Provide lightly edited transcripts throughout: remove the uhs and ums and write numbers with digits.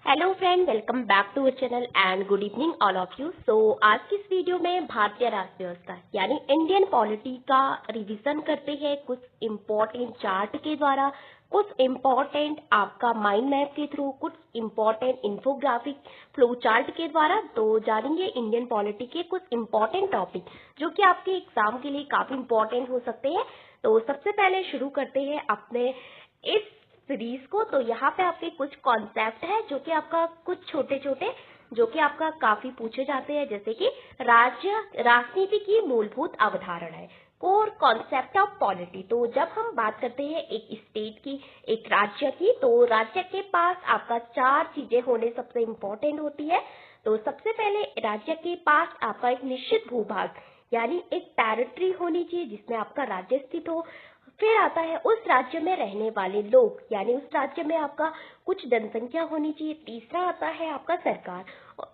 Hello friend, welcome back to our channel and good evening all of you. आज की इस video में भारतीय राष्ट्र व्यवस्था यानी इंडियन पॉलिटी का रिवीजन करते हैं कुछ इम्पोर्टेंट चार्ट के द्वारा, कुछ इम्पोर्टेंट आपका माइंड मैप के थ्रू, कुछ इम्पोर्टेंट इंफोग्राफिक फ्लो चार्ट के द्वारा। तो जानेंगे इंडियन पॉलिटी के कुछ इम्पोर्टेंट टॉपिक जो कि आपके एग्जाम के लिए काफी इम्पोर्टेंट हो सकते हैं। तो सबसे पहले शुरू करते हैं अपने इस सीरीज को। तो यहाँ पे आपके कुछ कॉन्सेप्ट है जो कि आपका कुछ छोटे छोटे जो कि आपका काफी पूछे जाते हैं, जैसे कि राज्य राजनीति की मूलभूत अवधारणाएं, कोर कॉन्सेप्ट ऑफ पॉलिटी। तो जब हम बात करते हैं एक स्टेट की, एक राज्य की, तो राज्य के पास आपका चार चीजें होने सबसे इम्पोर्टेंट होती है। तो सबसे पहले राज्य के पास आपका एक निश्चित भूभाग यानी एक टेरिटरी होनी चाहिए जिसमें आपका राज्य स्थित हो। फिर आता है उस राज्य में रहने वाले लोग यानी उस राज्य में आपका कुछ जनसंख्या होनी चाहिए। तीसरा आता है आपका सरकार,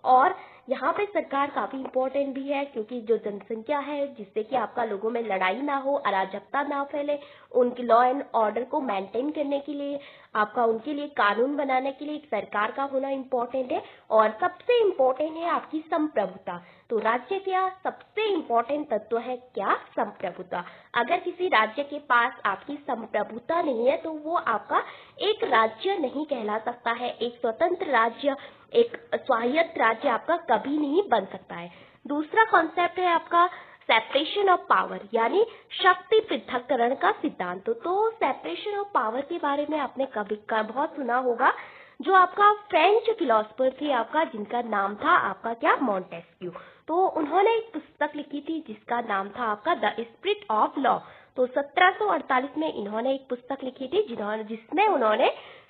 और यहाँ पे सरकार काफी इम्पोर्टेंट भी है क्योंकि जो जनसंख्या है जिससे कि आपका लोगों में लड़ाई ना हो, अराजकता ना फैले, उनकी लॉ एंड ऑर्डर को मेंटेन करने के लिए, आपका उनके लिए कानून बनाने के लिए एक सरकार का होना इम्पोर्टेंट है। और सबसे इम्पोर्टेंट है आपकी संप्रभुता। तो राज्य का सबसे इम्पोर्टेंट तत्व है क्या? संप्रभुता। अगर किसी राज्य के पास आपकी संप्रभुता नहीं है तो वो आपका एक राज्य नहीं कहला सकता है। एक स्वतंत्र राज्य, एक स्वायत्त राज्य आपका कभी नहीं बन सकता है। दूसरा कॉन्सेप्ट है आपका सेपरेशन ऑफ पावर यानी शक्ति पृथक्करण का सिद्धांत। तो सेपरेशन ऑफ पावर के बारे में आपने कभी बहुत सुना होगा। जो आपका फ्रेंच फिलोसफर थे आपका, जिनका नाम था आपका क्या? मॉन्टेस्क्यू। तो उन्होंने एक पुस्तक लिखी थी जिसका नाम था आपका द स्पिरिट ऑफ लॉ। तो 1748 में इन्होंने एक पुस्तक लिखी थी जिसमें उन्होंने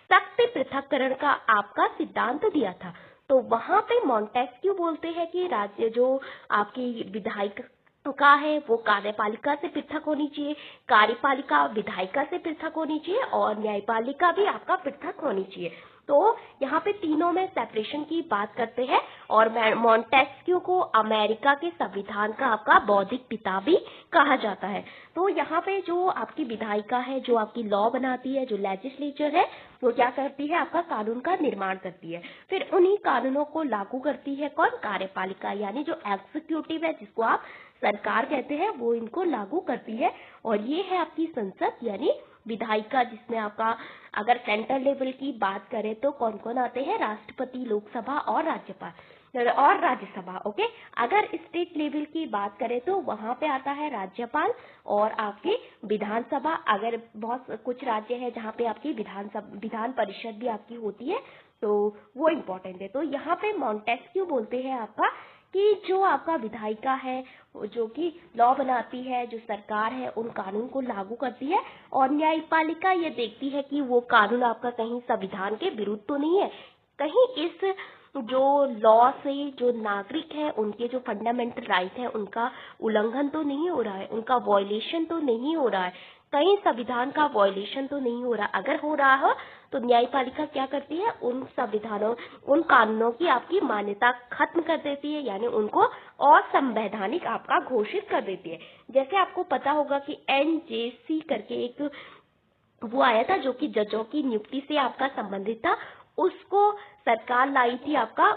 शक्ति पृथक्करण का आपका सिद्धांत दिया था। तो वहां पे मॉन्टेस्क्यू बोलते हैं कि राज्य जो आपकी विधायिका का है वो कार्यपालिका से पृथक होनी चाहिए, कार्यपालिका विधायिका से पृथक होनी चाहिए, और न्यायपालिका भी आपका पृथक होनी चाहिए। तो यहाँ पे तीनों में सेपरेशन की बात करते हैं। और मॉन्टेस्क्यू को अमेरिका के संविधान का आपका बौद्धिक पिता भी कहा जाता है। तो यहाँ पे जो आपकी विधायिका है, जो आपकी लॉ बनाती है, जो लेजिस्लेचर है, वो क्या करती है? आपका कानून का निर्माण करती है। फिर उन्हीं कानूनों को लागू करती है कौन? कार्यपालिका यानी जो एग्जीक्यूटिव है, जिसको आप सरकार कहते हैं, वो इनको लागू करती है। और ये है आपकी संसद यानी विधायिका, जिसमें आपका अगर सेंट्रल लेवल की बात करें तो कौन कौन आते हैं? राष्ट्रपति, लोकसभा और राज्यपाल और राज्यसभा। ओके। अगर स्टेट लेवल की बात करें तो वहां पे आता है राज्यपाल और आपकी विधानसभा। अगर बहुत कुछ राज्य है जहाँ पे आपकी विधान परिषद भी आपकी होती है, तो वो इम्पोर्टेंट है। तो यहाँ पे मॉन्टेस्क्यू बोलते हैं आपका कि जो आपका विधायिका है, जो कि लॉ बनाती है, जो सरकार है उन कानून को लागू करती है, और न्यायपालिका ये देखती है कि वो कानून आपका कहीं संविधान के विरुद्ध तो नहीं है, कहीं इस जो लॉ से जो नागरिक है उनके जो फंडामेंटल राइट है उनका उल्लंघन तो नहीं हो रहा है, उनका वॉयलेशन तो नहीं हो रहा है, कहीं संविधान का वॉयलेशन तो नहीं हो रहा। अगर हो रहा हो तो न्यायपालिका क्या करती है? उन संविधानों, उन कानूनों की आपकी मान्यता खत्म कर देती है, यानी उनको असंवैधानिक आपका घोषित कर देती है। जैसे आपको पता होगा कि एनजेसी करके एक वो आया था जो कि जजों की नियुक्ति से आपका संबंधित था, उसको सरकार लाई थी आपका,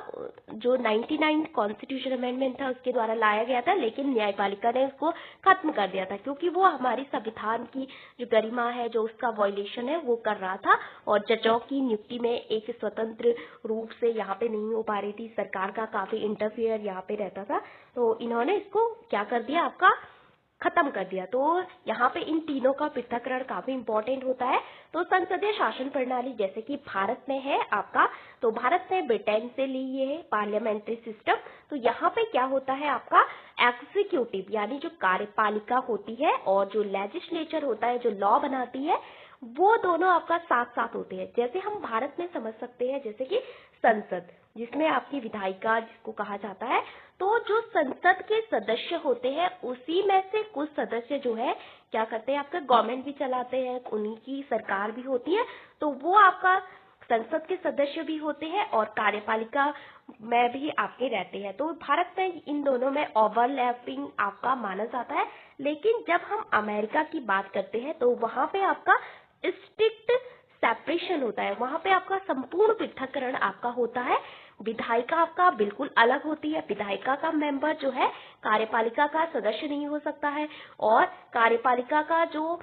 जो 99 कॉन्स्टिट्यूशन अमेंडमेंट था उसके द्वारा लाया गया था, लेकिन न्यायपालिका ने उसको खत्म कर दिया था क्योंकि वो हमारी संविधान की जो गरिमा है, जो उसका वॉयलेशन है, वो कर रहा था। और जजों की नियुक्ति में एक स्वतंत्र रूप से यहाँ पे नहीं हो पा रही थी, सरकार का काफी इंटरफेयर यहाँ पे रहता था। तो इन्होंने इसको क्या कर दिया? आपका खत्म कर दिया। तो यहाँ पे इन तीनों का पृथक्करण काफी इंपॉर्टेंट होता है। तो संसदीय शासन प्रणाली जैसे कि भारत में है आपका, तो भारत ने ब्रिटेन से ली ये है पार्लियामेंट्री सिस्टम। तो यहाँ पे क्या होता है? आपका एग्जीक्यूटिव यानी जो कार्यपालिका होती है और जो लेजिस्लेचर होता है, जो लॉ बनाती है, वो दोनों आपका साथ साथ होते हैं। जैसे हम भारत में समझ सकते हैं जैसे कि संसद, जिसमें आपकी विधायिका जिसको कहा जाता है, तो जो संसद के सदस्य होते हैं उसी में से कुछ सदस्य जो है क्या करते हैं? आपका गवर्नमेंट भी चलाते हैं, उन्हीं की सरकार भी होती है, तो वो आपका संसद के सदस्य भी होते हैं और कार्यपालिका में भी आपके रहते हैं। तो भारत में इन दोनों में ओवरलैपिंग आपका माना जाता है। लेकिन जब हम अमेरिका की बात करते हैं तो वहां पे आपका स्ट्रिक्ट सेपरेशन होता है, वहां पे आपका संपूर्ण पृथक्करण आपका होता है। विधायिका आपका बिल्कुल अलग होती है। विधायिका का मेंबर जो है कार्यपालिका का सदस्य नहीं हो सकता है, और कार्यपालिका का जो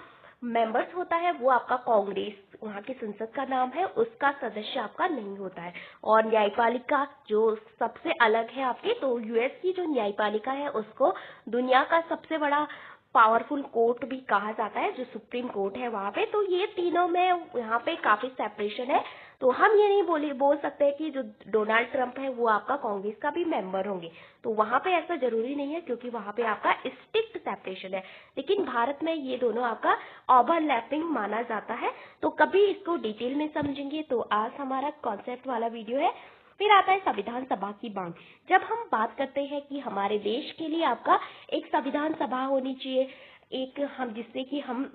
मेंबर्स होता है वो आपका कांग्रेस, वहाँ की संसद का नाम है, उसका सदस्य आपका नहीं होता है। और न्यायपालिका जो सबसे अलग है आपके, तो यूएस की जो न्यायपालिका है उसको दुनिया का सबसे बड़ा पावरफुल कोर्ट भी कहा जाता है, जो सुप्रीम कोर्ट है वहाँ पे। तो ये तीनों में यहाँ पे काफी सेपरेशन है। तो हम ये नहीं बोल सकते कि जो डोनाल्ड ट्रंप है वो आपका कांग्रेस का भी मेंबर होंगे, तो वहाँ पे ऐसा जरूरी नहीं है, क्योंकि वहाँ पे आपका स्ट्रिक्ट सेपरेशन है। लेकिन भारत में ये दोनों आपका ओवरलैपिंग माना जाता है। तो कभी इसको डिटेल में समझेंगे। तो आज हमारा कॉन्सेप्ट वाला वीडियो है। फिर आता है संविधान सभा की मांग। जब हम बात करते हैं कि हमारे देश के लिए आपका एक संविधान सभा होनी चाहिए, एक हम जिससे कि हम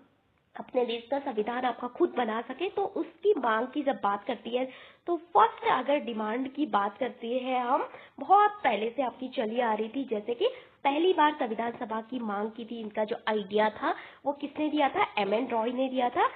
अपने देश का संविधान आपका खुद बना सके, तो उसकी मांग की जब बात करती है, तो फर्स्ट अगर डिमांड की बात करते हैं हम, बहुत पहले से आपकी चली आ रही थी। जैसे कि पहली बार संविधान सभा की मांग की थी, इनका जो आइडिया था वो किसने दिया था, एम.एन. रॉय ने दिया था।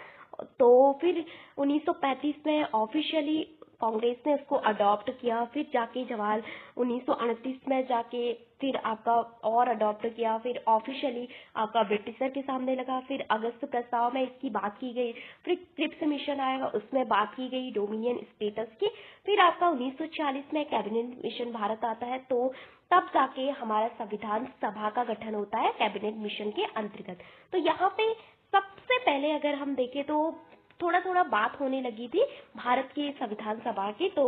तो फिर 1935 में ऑफिशियली कांग्रेस ने उसको अडॉप्ट किया। फिर जाके जवाहर 1938 में जाके फिर आपका और अडॉप्ट किया। फिर ऑफिशियली आपका ब्रिटिशर के सामने लगा। फिर अगस्त प्रस्ताव में इसकी बात की गई। फिर क्रिप्स मिशन आएगा, उसमें बात की गई डोमिनियन स्टेटस की। फिर आपका 1940 में कैबिनेट मिशन भारत आता है, तो तब जाके हमारा संविधान सभा का गठन होता है कैबिनेट मिशन के अंतर्गत। तो यहाँ पे सबसे पहले अगर हम देखें तो थोड़ा थोड़ा बात होने लगी थी भारत की संविधान सभा की। तो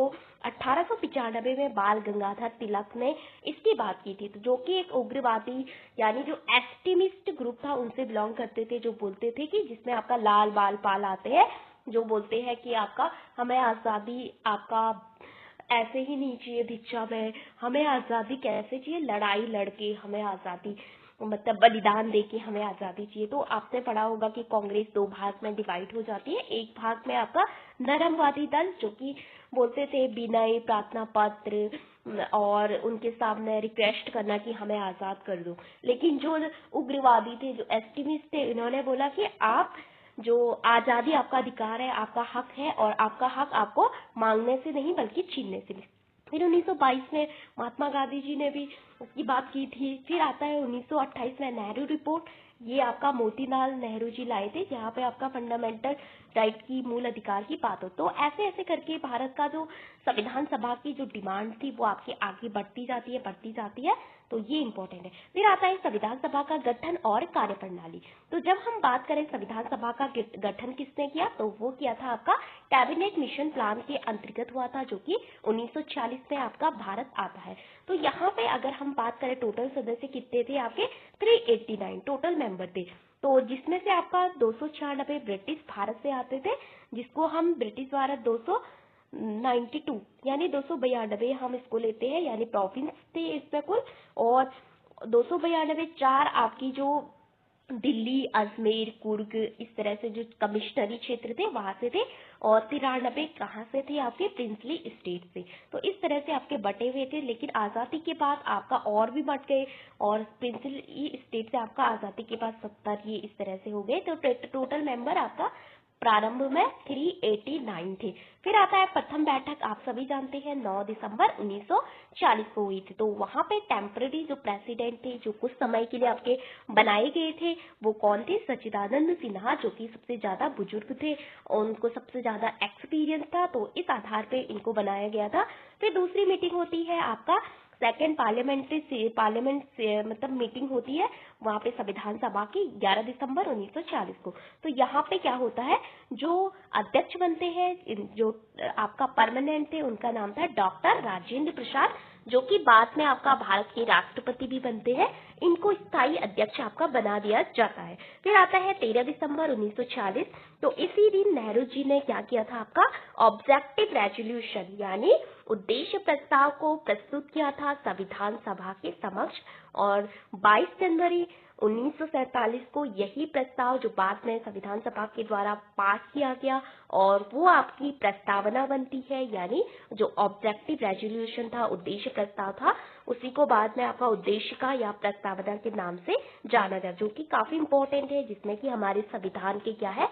1895 में बाल गंगाधर तिलक ने इसकी बात की थी, तो जो कि एक उग्रवादी यानी जो एक्सट्रीमिस्ट ग्रुप था उनसे बिलोंग करते थे, जो बोलते थे कि जिसमें आपका लाल बाल पाल आते हैं, जो बोलते हैं कि आपका हमें आजादी आपका ऐसे ही नहीं चाहिए भिक्षा में, हमें आजादी कैसे चाहिए, लड़ाई लड़के हमें आजादी, मतलब बलिदान देके हमें आजादी चाहिए। तो आपने पढ़ा होगा कि कांग्रेस दो भाग में डिवाइड हो जाती है। एक भाग में आपका नरमवादी दल, जो कि बोलते थे विनय प्रार्थना पत्र और उनके सामने रिक्वेस्ट करना कि हमें आजाद कर दो। लेकिन जो उग्रवादी थे, जो एक्सट्रीमिस्ट थे, इन्होंने बोला कि आप जो आजादी आपका अधिकार है, आपका हक है, और आपका हक आपको मांगने से नहीं बल्कि छीनने से भी। फिर 1922 में महात्मा गांधी जी ने भी उसकी बात की थी। फिर आता है 1928 में नेहरू रिपोर्ट, ये आपका मोतीलाल नेहरू जी लाए थे, जहाँ पे आपका फंडामेंटल राइट की मूल अधिकार की बात हो। तो ऐसे ऐसे करके भारत का जो संविधान सभा की जो डिमांड थी वो आपकी आगे बढ़ती जाती है। तो ये इंपॉर्टेंट है। फिर आता है संविधान सभा का गठन और कार्यप्रणाली। तो जब हम बात करें संविधान सभा का गठन किसने किया, तो वो किया था आपका कैबिनेट मिशन प्लान के अंतर्गत हुआ था, जो कि 1940 में आपका भारत आता है। तो यहाँ पे अगर हम बात करें टोटल सदस्य कितने थे आपके, 389 टोटल मेंबर थे। तो जिसमें से आपका 296 ब्रिटिश भारत से आते थे, जिसको हम ब्रिटिश भारत 292 यानी 292 हम इसको लेते हैं, यानी प्रोविंस थे इसमें कुल। और 292 चार आपकी जो दिल्ली, अजमेर, कुर्ग, इस तरह से जो कमिश्नरी क्षेत्र थे वहां से थे। और 93 कहाँ से थे, आपके प्रिंसली स्टेट से। तो इस तरह से आपके बटे हुए थे। लेकिन आजादी के बाद आपका और भी बट गए, और प्रिंसली स्टेट से आपका आजादी के बाद 70 ये इस तरह से हो गए। तो टोटल मेंबर आपका प्रारंभ में 389 थे। फिर आता है प्रथम बैठक, आप सभी जानते हैं 9 दिसंबर 1940 को हुई थी। तो वहां पे टेम्पररी जो प्रेसिडेंट थे, जो कुछ समय के लिए आपके बनाए गए थे, वो कौन थे, सच्चिदानंद सिन्हा, जो कि सबसे ज्यादा बुजुर्ग थे और उनको सबसे ज्यादा एक्सपीरियंस था, तो इस आधार पे इनको बनाया गया था। फिर दूसरी मीटिंग होती है आपका सेकेंड पार्लियामेंट से मतलब मीटिंग होती है वहाँ पे संविधान सभा की 11 दिसंबर 1940 को। तो यहाँ पे क्या होता है, जो अध्यक्ष बनते हैं, जो आपका परमानेंट थे, उनका नाम था डॉक्टर राजेंद्र प्रसाद, जो कि बाद में आपका भारत के राष्ट्रपति भी बनते हैं। इनको स्थायी अध्यक्ष आपका बना दिया जाता है। फिर आता है 13 दिसंबर 1940। तो इसी दिन नेहरू जी ने क्या किया था, आपका ऑब्जेक्टिव रेजोल्यूशन यानी उद्देश्य प्रस्ताव को प्रस्तुत किया था संविधान सभा के समक्ष। और 22 जनवरी 1947 को यही प्रस्ताव, जो बाद में संविधान सभा के द्वारा पास किया गया, और वो आपकी प्रस्तावना बनती है, यानी जो ऑब्जेक्टिव रेजोल्यूशन था, उद्देश्य प्रस्ताव था, उसी को बाद में आपका उद्देशिका या प्रस्तावना के नाम से जाना जाता है, जो कि काफी इंपॉर्टेंट है, जिसमें कि हमारे संविधान के क्या है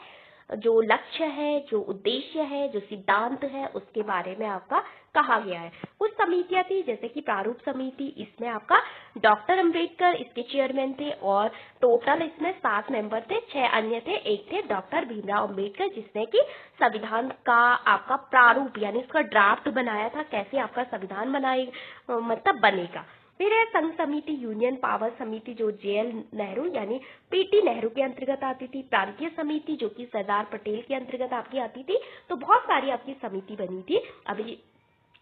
जो लक्ष्य है, जो उद्देश्य है, जो सिद्धांत है, उसके बारे में आपका कहा गया है। कुछ समितियां थी जैसे कि प्रारूप समिति, इसमें आपका डॉक्टर अंबेडकर इसके चेयरमैन थे और टोटल इसमें 7 मेंबर थे, 6 अन्य थे, एक थे डॉक्टर भीमराव अंबेडकर जिसने कि संविधान का आपका प्रारूप यानी उसका ड्राफ्ट बनाया था, कैसे आपका संविधान मतलब बनेगा। फिर है संघ समिति, यूनियन पावर समिति जो जेएल नेहरू यानी पीटी नेहरू के अंतर्गत आती थी, प्रांतीय समिति जो कि सरदार पटेल के अंतर्गत आपकी आती थी। तो बहुत सारी आपकी समिति बनी थी, अभी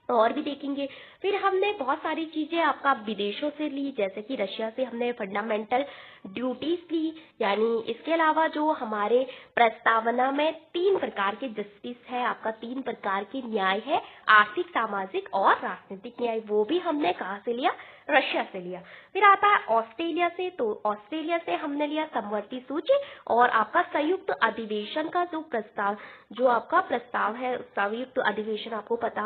और भी देखेंगे। फिर हमने बहुत सारी चीजें आपका विदेशों से ली, जैसे कि रशिया से हमने फंडामेंटल ड्यूटीज ली, यानी इसके अलावा जो हमारे प्रस्तावना में 3 प्रकार के जस्टिस है, आपका 3 प्रकार के न्याय है, आर्थिक, सामाजिक और राजनीतिक न्याय, वो भी हमने कहाँ से लिया, रशिया से लिया। फिर आता है ऑस्ट्रेलिया से, तो ऑस्ट्रेलिया से हमने लिया समवर्ती सूची और आपका संयुक्त अधिवेशन का जो आपका प्रस्ताव है, संयुक्त अधिवेशन आपको पता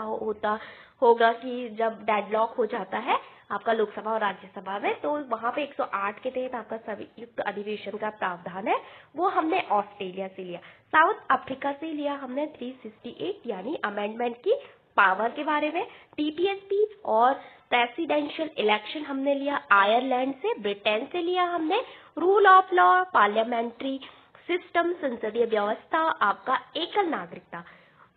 होगा कि जब डेडलॉक हो जाता है आपका लोकसभा और राज्यसभा में, तो वहां पे 108 के तहत आपका संयुक्त अधिवेशन का प्रावधान है, वो हमने ऑस्ट्रेलिया से लिया। साउथ अफ्रीका से लिया हमने 368 यानी अमेंडमेंट की पावर के बारे में। टीपीएसपी और प्रेसिडेंशियल इलेक्शन हमने लिया आयरलैंड से। ब्रिटेन से लिया हमने rule of law, parliamentary system, संसदीय व्यवस्था, आपका एकल नागरिकता।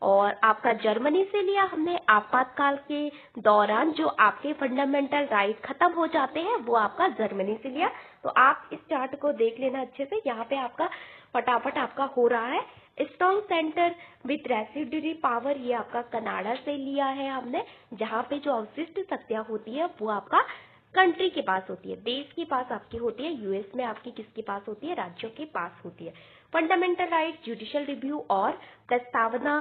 और आपका जर्मनी से लिया हमने आपातकाल के दौरान जो आपके फंडामेंटल राइट खत्म हो जाते हैं, वो आपका जर्मनी से लिया। तो आप इस चार्ट को देख लेना अच्छे से, यहाँ पे आपका फटाफट आपका हो रहा है। Strong centre with residuary power, ये आपका कनाडा से लिया है हमने, जहाँ पे जो अवशिष्ट शक्तियां होती है वो आपका कंट्री के पास होती है, देश के पास आपकी होती है। यूएस में आपकी किसके पास होती है, राज्यों के पास होती है। फंडामेंटल राइट, जुडिशियल रिव्यू और प्रस्तावना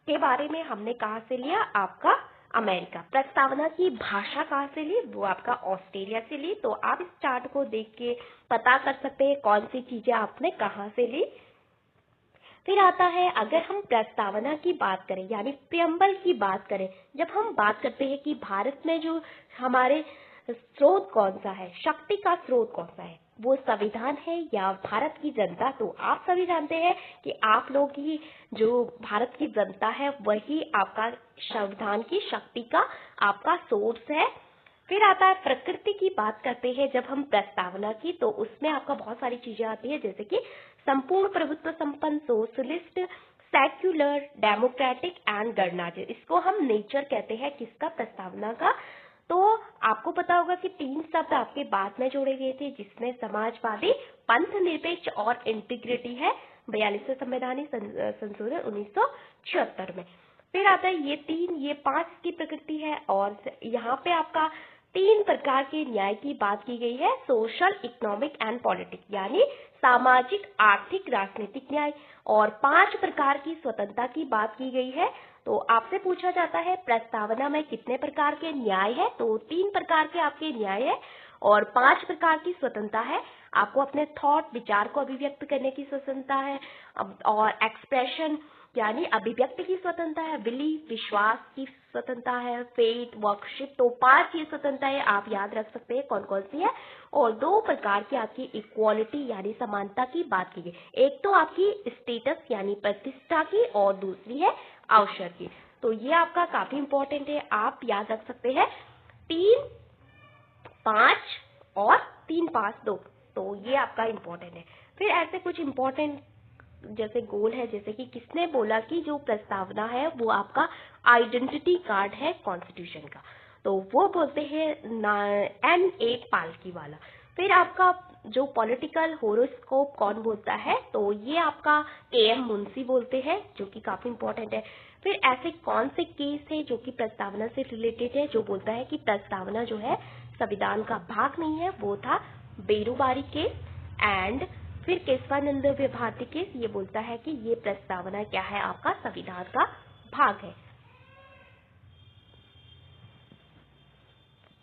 के बारे में हमने कहाँ से लिया, आपका अमेरिका। प्रस्तावना की भाषा कहाँ से ली, वो आपका ऑस्ट्रेलिया से ली। तो आप इस चार्ट को देख के पता कर सकते हैं कौन सी चीजें आपने कहाँ से ली। फिर आता है, अगर हम प्रस्तावना की बात करें यानी प्रियम्बल की बात करें, जब हम बात करते हैं कि भारत में जो हमारे स्रोत कौन सा है, शक्ति का स्रोत कौन सा है, वो संविधान है या भारत की जनता। तो आप सभी जानते हैं कि आप लोग ही, जो भारत की जनता है, वही आपका संविधान की शक्ति का आपका सोर्स है। फिर आता है प्रकृति की बात करते हैं जब हम प्रस्तावना की, तो उसमें आपका बहुत सारी चीजें आती है, जैसे कि संपूर्ण प्रभुत्व संपन्न, सोशलिस्ट, सेक्युलर, डेमोक्रेटिक एंड गणराज्य। इसको हम नेचर कहते हैं, किसका, प्रस्तावना का। तो आपको पता होगा कि 3 शब्द आपके बाद में जोड़े गए थे, जिसमें समाजवादी, पंथ निरपेक्ष और इंटीग्रिटी है 42वें संवैधानिक संशोधन 1976 में। फिर आता है ये 5 की प्रकृति है और यहाँ पे आपका 3 प्रकार के न्याय की बात की गई है, सोशल, इकोनॉमिक एंड पॉलिटिक, यानी सामाजिक, आर्थिक, राजनीतिक न्याय। और 5 प्रकार की स्वतंत्रता की बात की गई है। तो आपसे पूछा जाता है प्रस्तावना में कितने प्रकार के न्याय है, तो 3 प्रकार के आपके न्याय है और 5 प्रकार की स्वतंत्रता है। आपको अपने थॉट, विचार को अभिव्यक्त करने की स्वतंत्रता है और एक्सप्रेशन यानी अभिव्यक्ति की स्वतंत्रता है, बिलीफ, विश्वास की स्वतंत्रता है, फेथ, वर्कशिप। तो 5 ये स्वतंत्रता है, आप याद रख सकते हैं कौन कौन सी है। और 2 प्रकार की आपकी इक्वालिटी यानी समानता की बात की गई, एक तो आपकी स्टेटस यानी प्रतिष्ठा की और दूसरी है अवसर की। तो ये आपका काफी इंपॉर्टेंट है, आप याद रख सकते हैं 3, 5 और 3, 5, 2। तो ये आपका इंपॉर्टेंट है। फिर ऐसे कुछ इंपॉर्टेंट जैसे गोल है, जैसे कि किसने बोला कि जो प्रस्तावना है वो आपका आइडेंटिटी कार्ड है कॉन्स्टिट्यूशन का, तो वो बोलते हैं N.A. पालकी वाला। फिर आपका जो पॉलिटिकल होरोस्कोप कौन बोलता है, तो ये आपका K.M. मुंशी बोलते हैं, जो कि काफी इंपॉर्टेंट है। फिर ऐसे कौन से केस है जो कि प्रस्तावना से रिलेटेड है, जो बोलता है कि प्रस्तावना जो है संविधान का भाग नहीं है, वो था बेरुबारी केस। एंड फिर केशवानंद भारती केस, ये बोलता है कि ये प्रस्तावना क्या है, आपका संविधान का भाग है।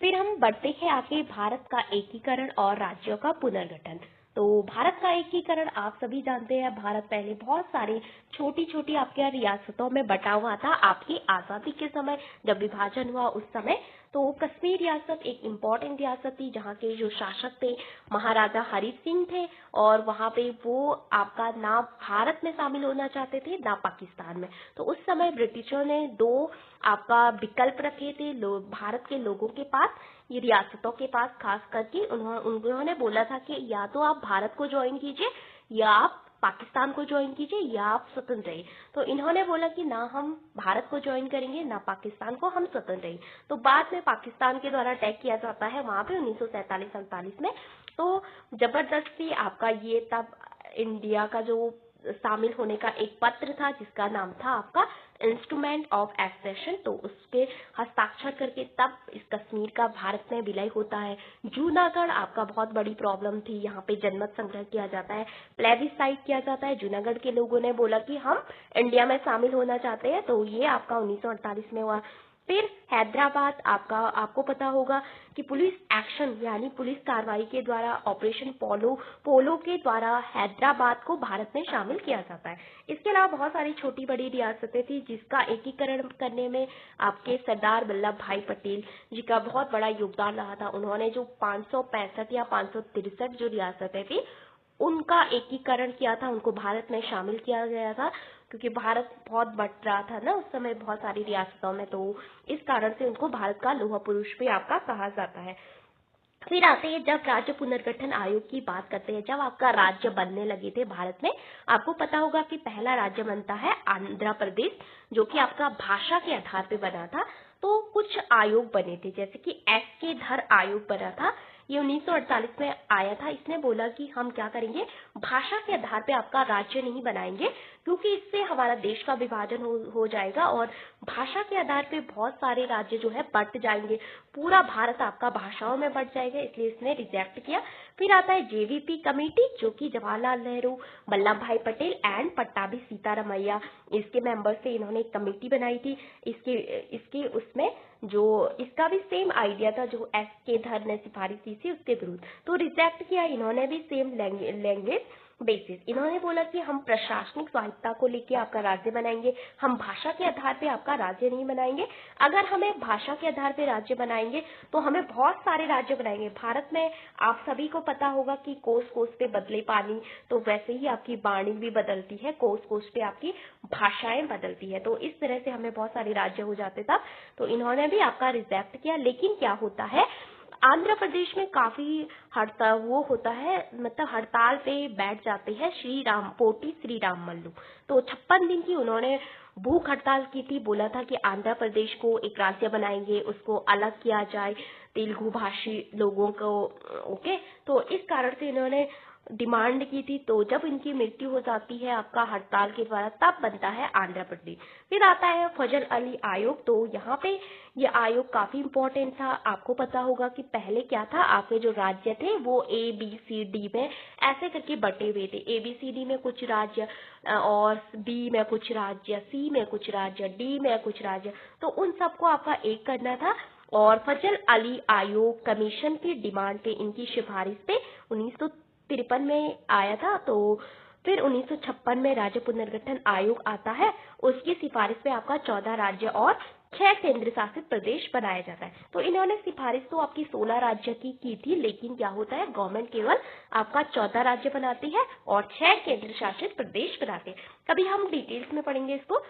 फिर हम बढ़ते हैं आगे, भारत का एकीकरण और राज्यों का पुनर्गठन। तो भारत का एकीकरण आप सभी जानते हैं, भारत पहले बहुत सारी छोटी छोटी आपके रियासतों में बटा हुआ था। आपकी आजादी के समय जब विभाजन हुआ उस समय तो कश्मीर रियासत एक इम्पोर्टेंट रियासत थी, जहाँ के जो शासक थे महाराजा हरि सिंह थे, और वहाँ पे वो आपका ना भारत में शामिल होना चाहते थे ना पाकिस्तान में। तो उस समय ब्रिटिशों ने दो आपका विकल्प रखे थे भारत के लोगों के पास, ये रियासतों के पास, खास करके उन्होंने बोला था कि या तो आप भारत को ज्वाइन कीजिए या आप पाकिस्तान को ज्वाइन कीजिए या आप स्वतंत्र रहिए। तो इन्होंने बोला कि ना हम भारत को ज्वाइन करेंगे ना पाकिस्तान को, हम स्वतंत्र रहिए। तो बाद में पाकिस्तान के द्वारा अटैक किया जाता है वहां पे 1947-48 में। तो जबरदस्ती आपका ये तब इंडिया का जो शामिल होने का एक पत्र था जिसका नाम था आपका इंस्ट्रूमेंट ऑफ एक्सेशन, तो उसके हस्ताक्षर करके तब इस कश्मीर का भारत में विलय होता है। जूनागढ़ आपका बहुत बड़ी प्रॉब्लम थी, यहाँ पे जनमत संग्रह किया जाता है, प्लेबिसाइट किया जाता है। जूनागढ़ के लोगों ने बोला कि हम इंडिया में शामिल होना चाहते हैं, तो ये आपका 1948 में हुआ। फिर हैदराबाद आपको पता होगा कि पुलिस एक्शन यानी पुलिस कार्रवाई के द्वारा ऑपरेशन पोलो के द्वारा हैदराबाद को भारत में शामिल किया जाता है। इसके अलावा बहुत सारी छोटी बड़ी रियासतें थी जिसका एकीकरण करने में आपके सरदार वल्लभ भाई पटेल जी का बहुत बड़ा योगदान रहा था। उन्होंने जो 565 या 563 जो रियासतें थी उनका एकीकरण किया था, उनको भारत में शामिल किया गया था, क्योंकि भारत बहुत बट रहा था ना उस समय बहुत सारी रियासतों में, तो इस कारण से उनको भारत का लौह पुरुष भी आपका कहा जाता है। फिर आते हैं जब राज्य पुनर्गठन आयोग की बात करते हैं, जब आपका राज्य बनने लगे थे भारत में, आपको पता होगा कि पहला राज्य बनता है आंध्र प्रदेश, जो कि आपका भाषा के आधार पे बना था। तो कुछ आयोग बने थे, जैसे कि एस.के. धर आयोग बना था, ये 1948 में आया था। इसने बोला कि हम क्या करेंगे, भाषा के आधार पे आपका राज्य नहीं बनाएंगे, क्योंकि इससे हमारा देश का विभाजन हो जाएगा और भाषा के आधार पे बहुत सारे राज्य जो है बट जाएंगे, पूरा भारत आपका भाषाओं में बट जाएगा, इसलिए इसने रिजेक्ट किया। फिर आता है जेवीपी कमेटी, जो कि जवाहरलाल नेहरू, वल्लभ भाई पटेल एंड पट्टाभी सीतारामैया इसके मेंबर से इन्होंने एक कमेटी बनाई थी। इसके उसमें जो इसका भी सेम आइडिया था जो एस.के. धर ने सिफारिश की थी उसके विरुद्ध, तो रिजेक्ट किया इन्होंने भी सेम लैंग्वेज बेसिस। इन्होंने बोला कि हम प्रशासनिक स्वायत्ता को लेकर आपका राज्य बनाएंगे, हम भाषा के आधार पे आपका राज्य नहीं बनाएंगे। अगर हमें भाषा के आधार पे राज्य बनाएंगे तो हमें बहुत सारे राज्य बनाएंगे। भारत में आप सभी को पता होगा कि कोस कोस पे बदले पानी, तो वैसे ही आपकी वाणी भी बदलती है, कोस कोस पे आपकी भाषाएं बदलती है, तो इस तरह से हमें बहुत सारे राज्य हो जाते तब, तो इन्होंने भी आपका रिजेक्ट किया। लेकिन क्या होता है, आंध्र प्रदेश में काफी हड़ताल वो होता है, मतलब हड़ताल पे बैठ जाते हैं पोटी श्री राम मल्लू। तो 56 दिन की उन्होंने भूख हड़ताल की थी, बोला था कि आंध्र प्रदेश को एक राज्य बनाएंगे, उसको अलग किया जाए तेलुगु भाषी लोगों को। ओके, तो इस कारण से इन्होंने डिमांड की थी। तो जब इनकी मृत्यु हो जाती है आपका हड़ताल के द्वारा, तब बनता है आंध्र प्रदेश। फिर आता है फजल अली आयोग, तो यहाँ पे ये आयोग काफी इंपॉर्टेंट था। आपको पता होगा कि पहले क्या था, आपके जो राज्य थे वो ABCD में ऐसे करके बटे हुए थे। ABCD में कुछ राज्य और B में कुछ राज्य, C में कुछ राज्य, D में कुछ राज्य, तो उन सबको आपका एक करना था। और फजल अली आयोग कमीशन की डिमांड पे, इनकी सिफारिश पे 1953 में आया था। तो फिर 1956 में राज्य पुनर्गठन आयोग आता है, उसकी सिफारिश पे आपका 14 राज्य और 6 केंद्र शासित प्रदेश बनाया जाता है। तो इन्होंने सिफारिश तो आपकी 16 राज्य की थी, लेकिन क्या होता है, गवर्नमेंट केवल आपका 14 राज्य बनाती है और 6 केंद्र शासित प्रदेश बनाते हैं। कभी हम डिटेल्स में पढ़ेंगे इसको।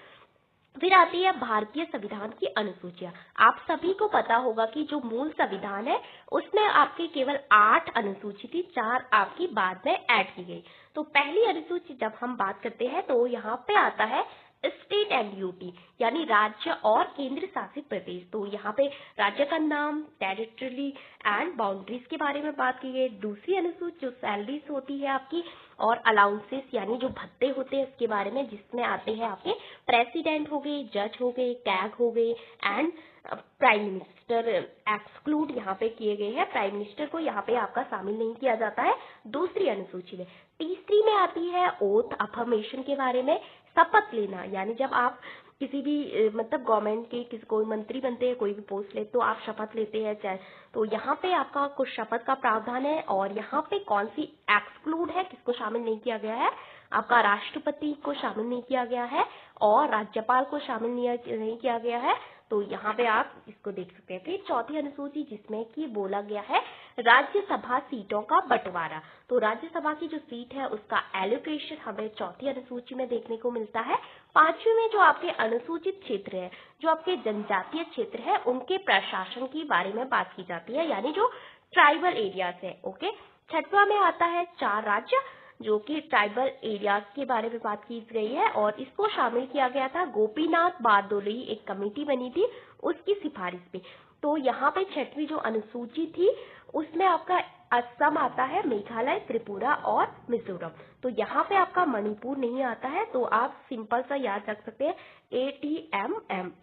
फिर आती है भारतीय संविधान की अनुसूचियां। आप सभी को पता होगा कि जो मूल संविधान है उसमें आपकी केवल 8 अनुसूची थी, 4 आपकी बाद में ऐड की गई। तो पहली अनुसूची जब हम बात करते हैं तो यहाँ पे आता है स्टेट एंड यूटी, यानी राज्य और केंद्र शासित प्रदेश। तो यहाँ पे राज्य का नाम, टेरिटरी एंड बाउंड्रीज के बारे में बात की गई। दूसरी अनुसूची जो सैलरीज होती है आपकी और अलाउंसेस यानी जो भत्ते होते हैं उसके बारे में, जिसमें आते हैं आपके प्रेसिडेंट हो गए, जज हो गए, कैग हो गए एंड प्राइम मिनिस्टर एक्सक्लूड यहाँ पे किए गए हैं। प्राइम मिनिस्टर को यहाँ पे आपका शामिल नहीं किया जाता है दूसरी अनुसूची में। तीसरी में आती है ओथ अफर्मेशन के बारे में, शपथ लेना, यानी जब आप किसी भी मतलब गवर्नमेंट के किसी कोई मंत्री बनते हैं, कोई भी पोस्ट ले तो आप शपथ लेते हैं चाहे, तो यहाँ पे आपका कुछ शपथ का प्रावधान है। और यहाँ पे कौन सी एक्सक्लूड है, किसको शामिल नहीं किया गया है, आपका राष्ट्रपति को शामिल नहीं किया गया है और राज्यपाल को शामिल नहीं किया गया है। तो यहाँ पे आप इसको देख सकते हैं। फिर चौथी अनुसूची जिसमें कि बोला गया है राज्यसभा सीटों का बंटवारा। तो राज्यसभा की जो सीट है उसका एलोकेशन हमें चौथी अनुसूची में देखने को मिलता है। पांचवी में जो आपके अनुसूचित क्षेत्र है, जो आपके जनजातीय क्षेत्र है, उनके प्रशासन के बारे में बात की जाती है, यानी जो ट्राइबल एरियाज है। ओके, छठवां में आता है 4 राज्य, जो कि ट्राइबल एरियाज के बारे में बात की गई है और इसको शामिल किया गया था गोपीनाथ बारदोली, एक कमेटी बनी थी उसकी सिफारिश पे। तो यहाँ पे छठवीं जो अनुसूची थी उसमें आपका असम आता है, मेघालय, त्रिपुरा और मिजोरम। तो यहाँ पे आपका मणिपुर नहीं आता है। तो आप सिंपल सा याद रख सकते हैं ATM।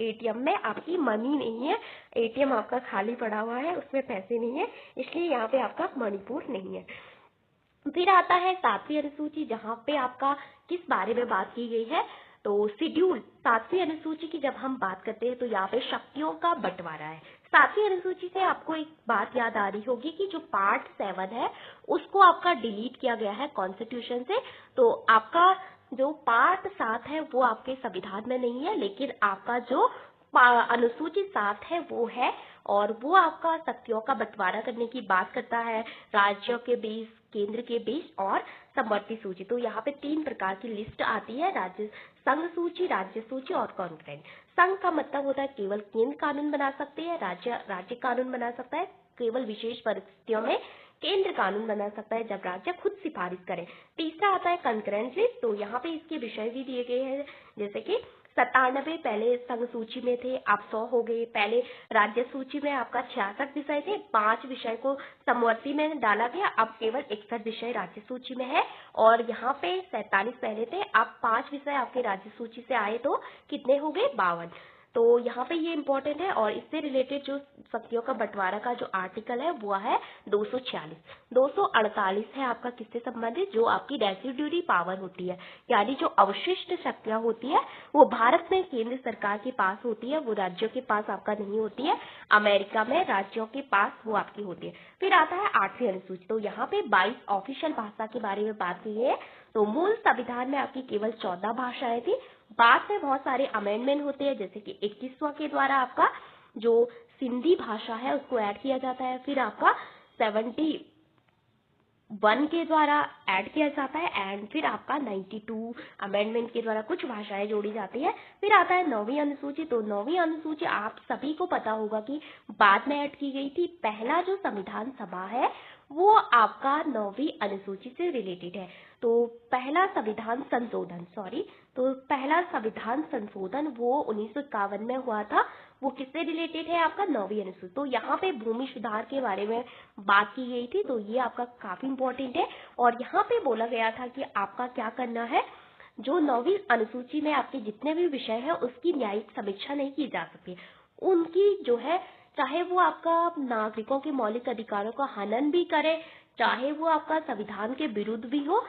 ATM में आपकी मनी नहीं है, ATM आपका खाली पड़ा हुआ है, उसमें पैसे नहीं है, इसलिए यहाँ पे आपका मणिपुर नहीं है। फिर आता है 7वीं अनुसूची, जहाँ पे आपका किस बारे में बात की गई है, तो शेड्यूल 7वीं अनुसूची की जब हम बात करते हैं तो यहाँ पे शक्तियों का बंटवारा है। 7वीं अनुसूची से आपको एक बात याद आ रही होगी कि जो पार्ट 7 है उसको आपका डिलीट किया गया है कॉन्स्टिट्यूशन से। तो आपका जो पार्ट 7 है वो आपके संविधान में नहीं है, लेकिन आपका जो अनुसूची 7 है वो है, और वो आपका शक्तियों का बंटवारा करने की बात करता है, राज्यों के बीच, केंद्र के बीच और समवर्ती सूची। तो यहाँ पे 3 प्रकार की लिस्ट आती है, राज्य संघ सूची, राज्य सूची और कॉन्करेंट। संघ का मतलब होता है केवल केंद्र कानून बना सकते हैं, राज्य कानून बना सकता है, केवल विशेष परिस्थितियों में केंद्र कानून बना सकता है जब राज्य खुद सिफारिश करे। तीसरा आता है कंकरेंट लिस्ट। तो यहाँ पे इसके विषय भी दिए गए हैं, जैसे कि 97 पहले संघ सूची में थे, आप 100 हो गए। पहले राज्य सूची में आपका 66 विषय थे, 5 विषय को समवर्ती में डाला गया, अब केवल 61 विषय राज्य सूची में है। और यहाँ पे 47 पहले थे, अब 5 विषय आपके राज्य सूची से आए तो कितने हो गए, 52। तो यहाँ पे ये इंपॉर्टेंट है। और इससे रिलेटेड जो शक्तियों का बंटवारा का जो आर्टिकल है वो है 246। 248 है आपका किससे संबंधित, जो आपकी रेसिड्यूरी पावर होती है, यानी जो अवशिष्ट शक्तियां होती है वो भारत में केंद्र सरकार के पास होती है, वो राज्यों के पास आपका नहीं होती है। अमेरिका में राज्यों के पास वो आपकी होती है। फिर आता है 8वीं अनुसूची। तो यहाँ पे 22 ऑफिशियल भाषा के बारे में बात की है। तो मूल संविधान में आपकी केवल 14 भाषाएं थी, बाद में बहुत सारे अमेंडमेंट होते हैं, जैसे कि 21वां के द्वारा आपका जो सिंधी भाषा है उसको ऐड किया जाता है। फिर आपका 71 के द्वारा ऐड किया जाता है, एंड फिर आपका 92 अमेंडमेंट के द्वारा कुछ भाषाएं जोड़ी जाती है। फिर आता है 9वीं अनुसूची। तो 9वीं अनुसूची आप सभी को पता होगा कि बाद में ऐड की गई थी। पहला जो संविधान सभा है वो आपका 9वीं अनुसूची से रिलेटेड है। तो पहला संविधान संशोधन वो 1951 में हुआ था, वो किससे रिलेटेड है, आपका 9वीं अनुसूची। तो यहाँ पे भूमि सुधार के बारे में बात की गई थी, तो ये आपका काफी इंपॉर्टेंट है। और यहाँ पे बोला गया था कि आपका क्या करना है, जो 9वीं अनुसूची में आपके जितने भी विषय है उसकी न्यायिक समीक्षा नहीं की जा सकती, उनकी जो है, चाहे वो आपका नागरिकों के मौलिक अधिकारों का हनन भी करे, चाहे वो आपका संविधान के विरुद्ध भी हो,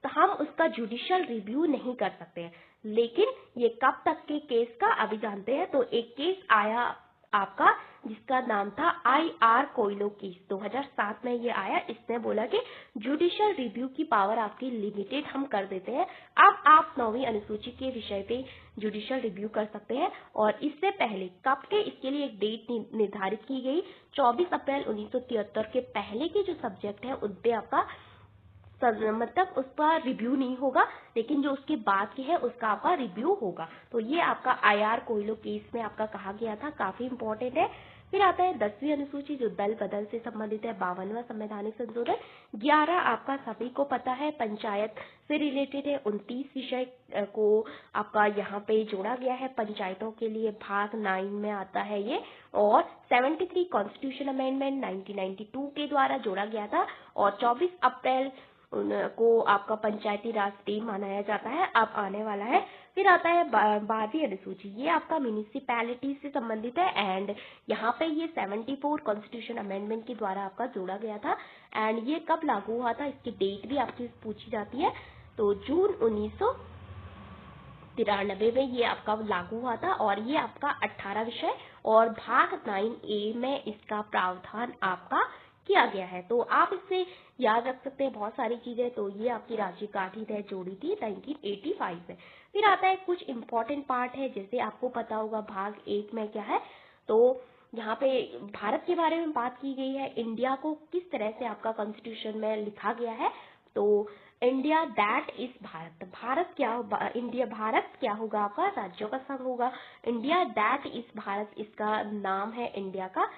तो हम उसका जुडिशियल रिव्यू नहीं कर सकते हैं। लेकिन ये कब तक के केस का अभी जानते हैं। तो एक केस आया आपका जिसका नाम था IR कोयलो केस, 2007 में ये आया। इसने बोला कि जुडिशियल रिव्यू की पावर आपकी लिमिटेड हम कर देते हैं, अब आप 9वीं अनुसूची के विषय पे जुडिशियल रिव्यू कर सकते हैं। और इससे पहले कब के, इसके लिए एक डेट निर्धारित की गई, 24 अप्रैल 1973 के पहले के जो सब्जेक्ट है उन पे आपका मतलब उसका रिव्यू नहीं होगा, लेकिन जो उसके बाद की है उसका आपका रिव्यू होगा। तो ये आपका IR कोयलो केस में आपका कहा गया था, काफी इंपॉर्टेंट है। फिर आता है 10वीं अनुसूची जो दल बदल से संबंधित है, 52वां संवैधानिक संशोधन। 11 आपका सभी को पता है पंचायत से रिलेटेड है, 29 विषय को आपका यहाँ पे जोड़ा गया है पंचायतों के लिए, भाग 9 में आता है ये। और 73 कॉन्स्टिट्यूशन अमेंडमेंट 1992 के द्वारा जोड़ा गया था। और 24 अप्रैल को आपका पंचायती राज डे मनाया जाता है, अब आने वाला है। फिर आता है 12वीं अनुसूची, ये आपका म्यूनिसिपैलिटी से संबंधित है, एंड यहाँ पे ये 74 कॉन्स्टिट्यूशन अमेंडमेंट के द्वारा आपका जोड़ा गया था। एंड ये कब लागू हुआ था, इसकी डेट भी आपकी पूछी जाती है। तो जून 93 में ये आपका लागू हुआ था और ये आपका 18 विषय और भाग 9A में इसका प्रावधान आपका किया गया है। तो आप इससे याद रख सकते हैं बहुत सारी चीजें। तो ये आपकी राजीव गांधी ने जोड़ी थी 1985 में। फिर आता है कुछ इंपॉर्टेंट पार्ट है, जैसे आपको पता होगा भाग 1 में क्या है। तो यहाँ पे भारत के बारे में बात की गई है, इंडिया को किस तरह से आपका कॉन्स्टिट्यूशन में लिखा गया है। तो India that is Bharat, Bharat क्या इंडिया, भारत क्या होगा आपका, राज्यों का संघ होगा। इंडिया दैट इज भारत, इसका नाम है इंडिया का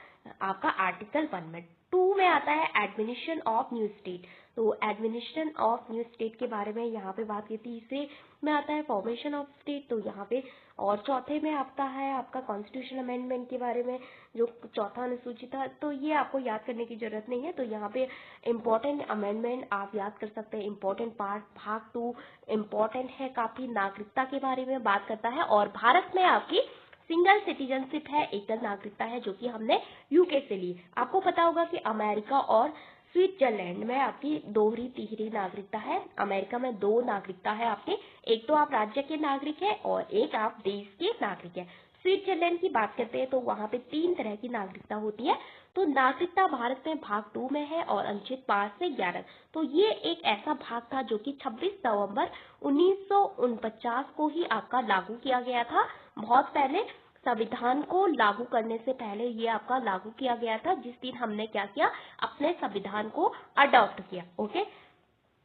आपका आर्टिकल 1 में। 2 में आता है एडमिनिस्ट्रेशन ऑफ न्यू स्टेट। तो एडमिनिस्ट्रेशन ऑफ न्यू स्टेट के बारे में यहाँ पे बात की। तीसरे में आता है फॉर्मेशन ऑफ स्टेट, तो यहाँ पे, और चौथे में आता है आपका कॉन्स्टिट्यूशन अमेंडमेंट के बारे में, जो चौथा अनुसूची था। तो ये आपको याद करने की जरूरत नहीं है। तो यहाँ पे इम्पोर्टेंट अमेंडमेंट आप याद कर सकते हैं। इम्पोर्टेंट पार्ट भाग 2 इम्पोर्टेंट है काफी, नागरिकता के बारे में बात करता है। और भारत में आपकी सिंगल सिटीजनशिप है, एकल नागरिकता है, जो कि हमने यूके से ली। आपको पता होगा कि अमेरिका और स्विट्जरलैंड में आपकी दोहरी तिहरी नागरिकता है। अमेरिका में 2 नागरिकता है आपके, एक तो आप राज्य के नागरिक है और एक आप देश के नागरिक है। स्विट्जरलैंड की बात करते हैं तो वहां पे 3 तरह की नागरिकता होती है। तो नागरिकता भारत में भाग 2 में है और अनुच्छेद 5 से 11। तो ये एक ऐसा भाग था जो कि 26 नवंबर 1949 को ही आपका लागू किया गया था। बहुत पहले संविधान को लागू करने से पहले ये आपका लागू किया गया था, जिस दिन हमने क्या किया, अपने संविधान को अडॉप्ट किया। ओके,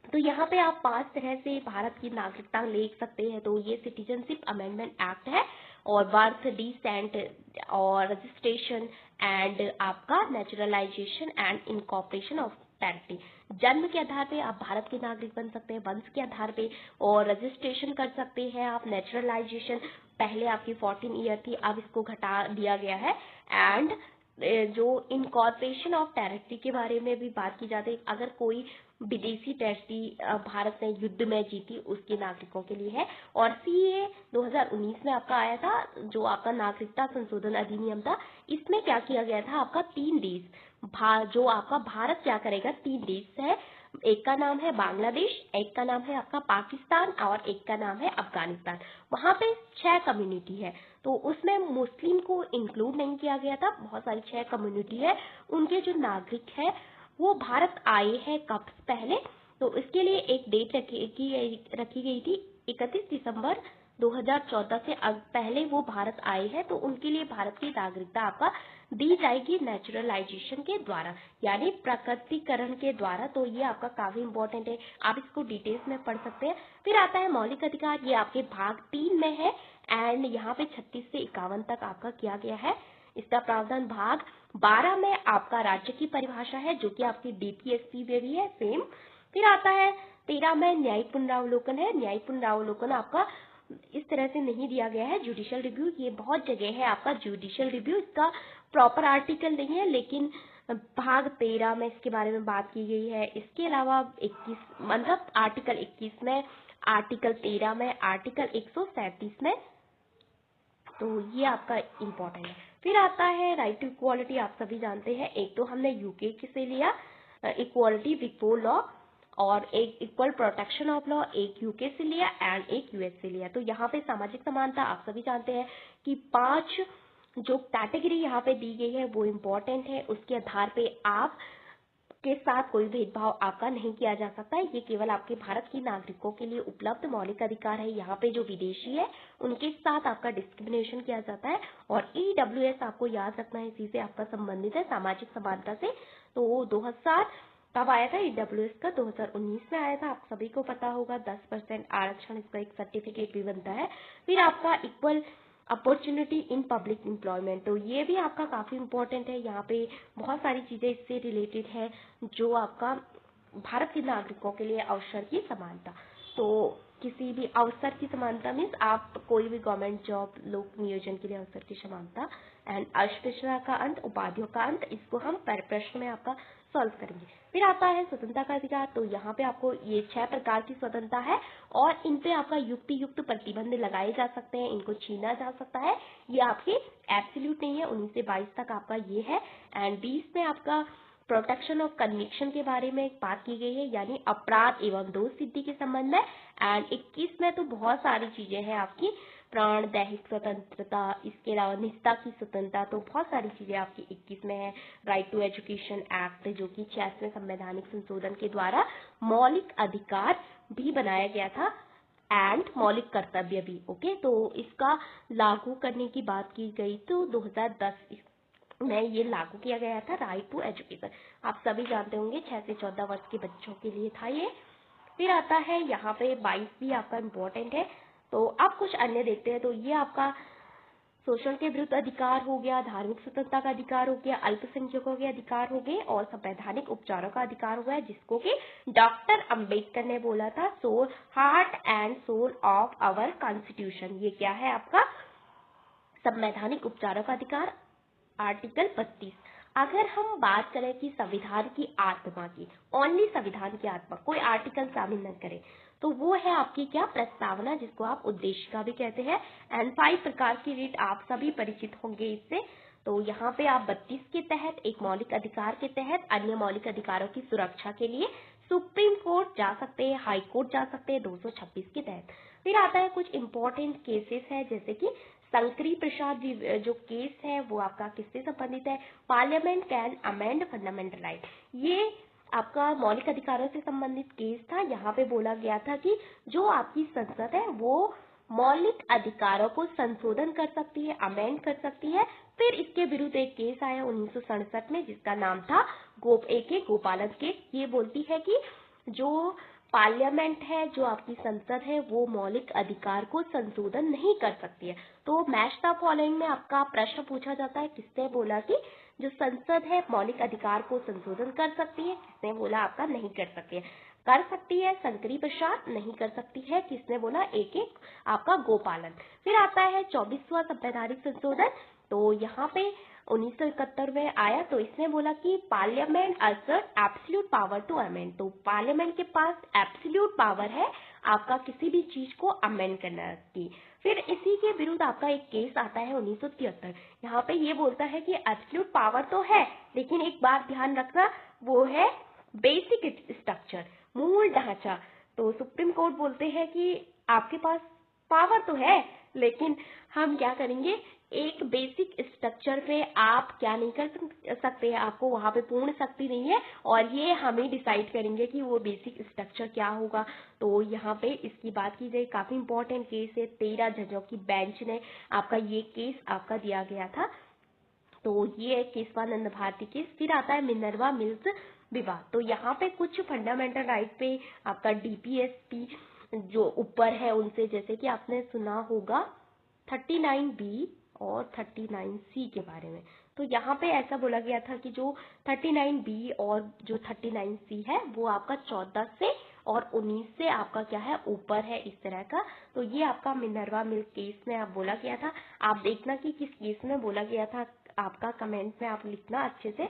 तो यहाँ पे आप 5 तरह से भारत की नागरिकता ले सकते हैं। तो ये सिटीजनशिप अमेंडमेंट एक्ट है, और बर्थ, डिसेंट और रजिस्ट्रेशन एंड आपका naturalisation and incorporation of territory. जन्म के आधार पे आप भारत के नागरिक बन सकते हैं, वंश के आधार पे, और रजिस्ट्रेशन कर सकते हैं आप। नेचुरलाइजेशन, पहले आपकी 14 ईयर थी, अब इसको घटा दिया गया है। एंड जो इनकॉर्पोरेशन ऑफ टेरिटरी के बारे में भी बात की जाती है, अगर कोई विदेशी टेरिटरी भारत ने युद्ध में जीती, उसके नागरिकों के लिए है। और सीए 2019 में आपका आया था, जो आपका नागरिकता संशोधन अधिनियम था। इसमें क्या किया गया था, आपका 3 देश, जो आपका भारत क्या करेगा, 3 देश है, एक का नाम है बांग्लादेश, एक का नाम है आपका पाकिस्तान और एक का नाम है अफगानिस्तान। वहां पे 6 कम्युनिटी है, तो उसमें मुस्लिम को इंक्लूड नहीं किया गया था। बहुत सारी 6 कम्युनिटी है, उनके जो नागरिक है वो भारत आए हैं कब पहले। तो इसके लिए एक डेट रखी गई थी 31 दिसंबर 2014 से पहले वो भारत आए हैं, तो उनके लिए भारत की नागरिकता आपका दी जाएगी नेचुरलाइजेशन के द्वारा, यानी प्रकटीकरण के द्वारा। तो ये आपका काफी इंपॉर्टेंट है, आप इसको डिटेल्स में पढ़ सकते हैं। फिर आता है मौलिक अधिकार, ये आपके भाग 3 में है, एंड यहाँ पे 36 से 51 तक आपका किया गया है। इसका प्रावधान भाग 12 में आपका राज्य की परिभाषा है, जो कि आपकी डीपीएसपी में भी है सेम। फिर आता है 13 में न्यायिक पुनरावलोकन है। न्यायिक पुनरावलोकन आपका इस तरह से नहीं दिया गया है, जुडिशियल रिव्यू, ये बहुत जगह है आपका जुडिशियल रिव्यू, इसका प्रॉपर आर्टिकल नहीं है, लेकिन भाग 13 में इसके बारे में बात की गई है। इसके अलावा 21 मतलब आर्टिकल 21 में, आर्टिकल 13 में, आर्टिकल 137 में। तो ये आपका इम्पोर्टेंट है। फिर आता है राइट टू इक्वालिटी, आप सभी जानते हैं, एक तो हमने यूके से लिया इक्वालिटी बिफोर लॉ, और एक इक्वल प्रोटेक्शन ऑफ लॉ एक यूके से लिया एंड एक यूएस से लिया। तो यहाँ पे सामाजिक समानता आप सभी जानते हैं कि 5 जो कैटेगरी यहाँ पे दी गई है वो इम्पोर्टेंट है, उसके आधार पे आप के साथ कोई भेदभाव आपका नहीं किया जा सकता है। ये केवल आपके भारत की नागरिकों के लिए उपलब्ध मौलिक अधिकार है। यहाँ पे जो विदेशी है उनके साथ आपका डिस्क्रिमिनेशन किया जाता है। और ईडब्ल्यूएस आपको याद रखना है, इसी से आपका संबंधित है, सामाजिक समानता से। तो 2000 कब आया था ईडब्ल्यूएस का, 2019 में आया था, आप सभी को पता होगा। 10% आरक्षण, इसका एक सर्टिफिकेट भी बनता है। फिर आपका equal opportunity in public employment, तो ये भी आपका काफी इंपॉर्टेंट है। यहाँ पे बहुत सारी चीजें इससे रिलेटेड है, जो आपका भारत के नागरिकों के लिए अवसर की समानता। तो किसी भी अवसर की समानता मीन्स आप कोई भी गवर्नमेंट जॉब, लोक नियोजन के लिए अवसर की समानता। एंड अस्पृश्यता का अंत, उपाधियों का अंत, इसको हम प्रश्न में आपका सॉल्व करेंगे। फिर आता है स्वतंत्रता का अधिकार, तो यहाँ पे आपको ये 6 प्रकार की स्वतंत्रता है, और इन पे आपका युक्त प्रतिबंध लगाए जा सकते हैं, इनको छीना जा सकता है। ये आपकी एब्सोल्यूट नहीं है, 19 से 22 तक आपका ये है। एंड 20 में आपका प्रोटेक्शन ऑफ कन्विक्शन के बारे में बात की गई है, यानी अपराध एवं दोष सिद्धि के संबंध में। एंड 21 में तो बहुत सारी चीजें हैं आपकी, प्राण दैहिक स्वतंत्रता, इसके अलावा निजता की स्वतंत्रता, तो बहुत सारी चीजें आपकी 21 में है। राइट टू एजुकेशन एक्ट जो कि 66वें संवैधानिक संशोधन के द्वारा मौलिक अधिकार भी बनाया गया था एंड मौलिक कर्तव्य भी। ओके, तो इसका लागू करने की बात की गई तो 2010 में ये लागू किया गया था, राइट टू एजुकेशन। आप सभी जानते होंगे 6 से 14 वर्ष के बच्चों के लिए था ये। फिर आता है यहाँ पे 22 भी आपका इम्पोर्टेंट है। तो आप कुछ अन्य देखते हैं, तो ये आपका शोषण के विरुद्ध अधिकार हो गया, धार्मिक स्वतंत्रता का अधिकार हो गया, अल्पसंख्यकों के अधिकार हो गए और संवैधानिक उपचारों का अधिकार हुआ है, जिसको कि डॉक्टर अंबेडकर ने बोला था soul, heart and soul of our constitution. ये क्या है आपका संवैधानिक उपचारों का अधिकार, आर्टिकल 32। अगर हम बात करें कि संविधान की आत्मा की, ओनली संविधान की आत्मा, कोई आर्टिकल शामिल न करें, तो वो है आपकी क्या प्रस्तावना, जिसको आप उद्देशिका भी कहते हैं। एंड 5 प्रकार की रीट आप सभी परिचित होंगे इससे। तो यहाँ पे आप 32 के तहत, एक मौलिक अधिकार के तहत अन्य मौलिक अधिकारों की सुरक्षा के लिए सुप्रीम कोर्ट जा सकते हैं, हाई कोर्ट जा सकते हैं 226 के तहत। फिर आता है कुछ इंपॉर्टेंट केसेस है, जैसे कि शंकरी प्रसाद जी जो केस है वो आपका किससे संबंधित है, parliament can amend fundamental right. ये आपका मौलिक अधिकारों से संबंधित केस था। यहाँ पे बोला गया था कि जो आपकी संसद है वो मौलिक अधिकारों को संशोधन कर सकती है, अमेंड कर सकती है। फिर इसके विरुद्ध एक केस आया 1967 में, जिसका नाम था गोपालन केस। ये बोलती है कि जो पार्लियामेंट है, जो आपकी संसद है, वो मौलिक अधिकार को संशोधन नहीं कर सकती है। तो मैच द फॉलोइंग में आपका प्रश्न पूछा जाता है, किसने बोला कि जो संसद है मौलिक अधिकार को संशोधन कर सकती है, किसने बोला आपका नहीं कर सकती है। कर सकती है शंकरी प्रसाद, नहीं कर सकती है किसने बोला, एक आपका गोपालन। फिर आता है 24वां संवैधानिक संशोधन। तो यहाँ पे 1971 में आया, तो इसने बोला कि parliament assert absolute power to amend. तो पार्लियामेंट के पास एब्सोल्यूट पावर है आपका किसी भी चीज को अमेंड करने की। फिर इसी के विरुद्ध आपका एक केस आता है 1973। यहाँ पे ये बोलता है कि एब्सोल्यूट पावर तो है, लेकिन एक बात ध्यान रखना, वो है बेसिक स्ट्रक्चर, मूल ढांचा। तो सुप्रीम कोर्ट बोलते हैं कि आपके पास पावर तो है, लेकिन हम क्या करेंगे, एक बेसिक स्ट्रक्चर पे आप क्या नहीं कर सकते हैं, आपको वहां पे पूर्ण शक्ति नहीं है, और ये हम ही डिसाइड करेंगे कि वो बेसिक स्ट्रक्चर क्या होगा। तो यहाँ पे इसकी बात की जाए, काफी इंपॉर्टेंट केस है, 13 जजों की बेंच ने आपका ये केस आपका दिया गया था। तो ये है केशवानंद भारती केस। फिर आता है मिनर्वा मिल्स विवाद। तो यहाँ पे कुछ फंडामेंटल राइट पे आपका डीपीएसपी जो ऊपर है उनसे, जैसे कि आपने सुना होगा 39B और 39C के बारे में। तो यहाँ पे ऐसा बोला गया था कि जो 39B और जो 39C है वो आपका 14 से और 19 से आपका क्या है ऊपर है, इस तरह का। तो ये आपका मिनर्वा मिल्स केस में आप बोला गया था। आप देखना कि किस केस में बोला गया था, आपका कमेंट में आप लिखना अच्छे से।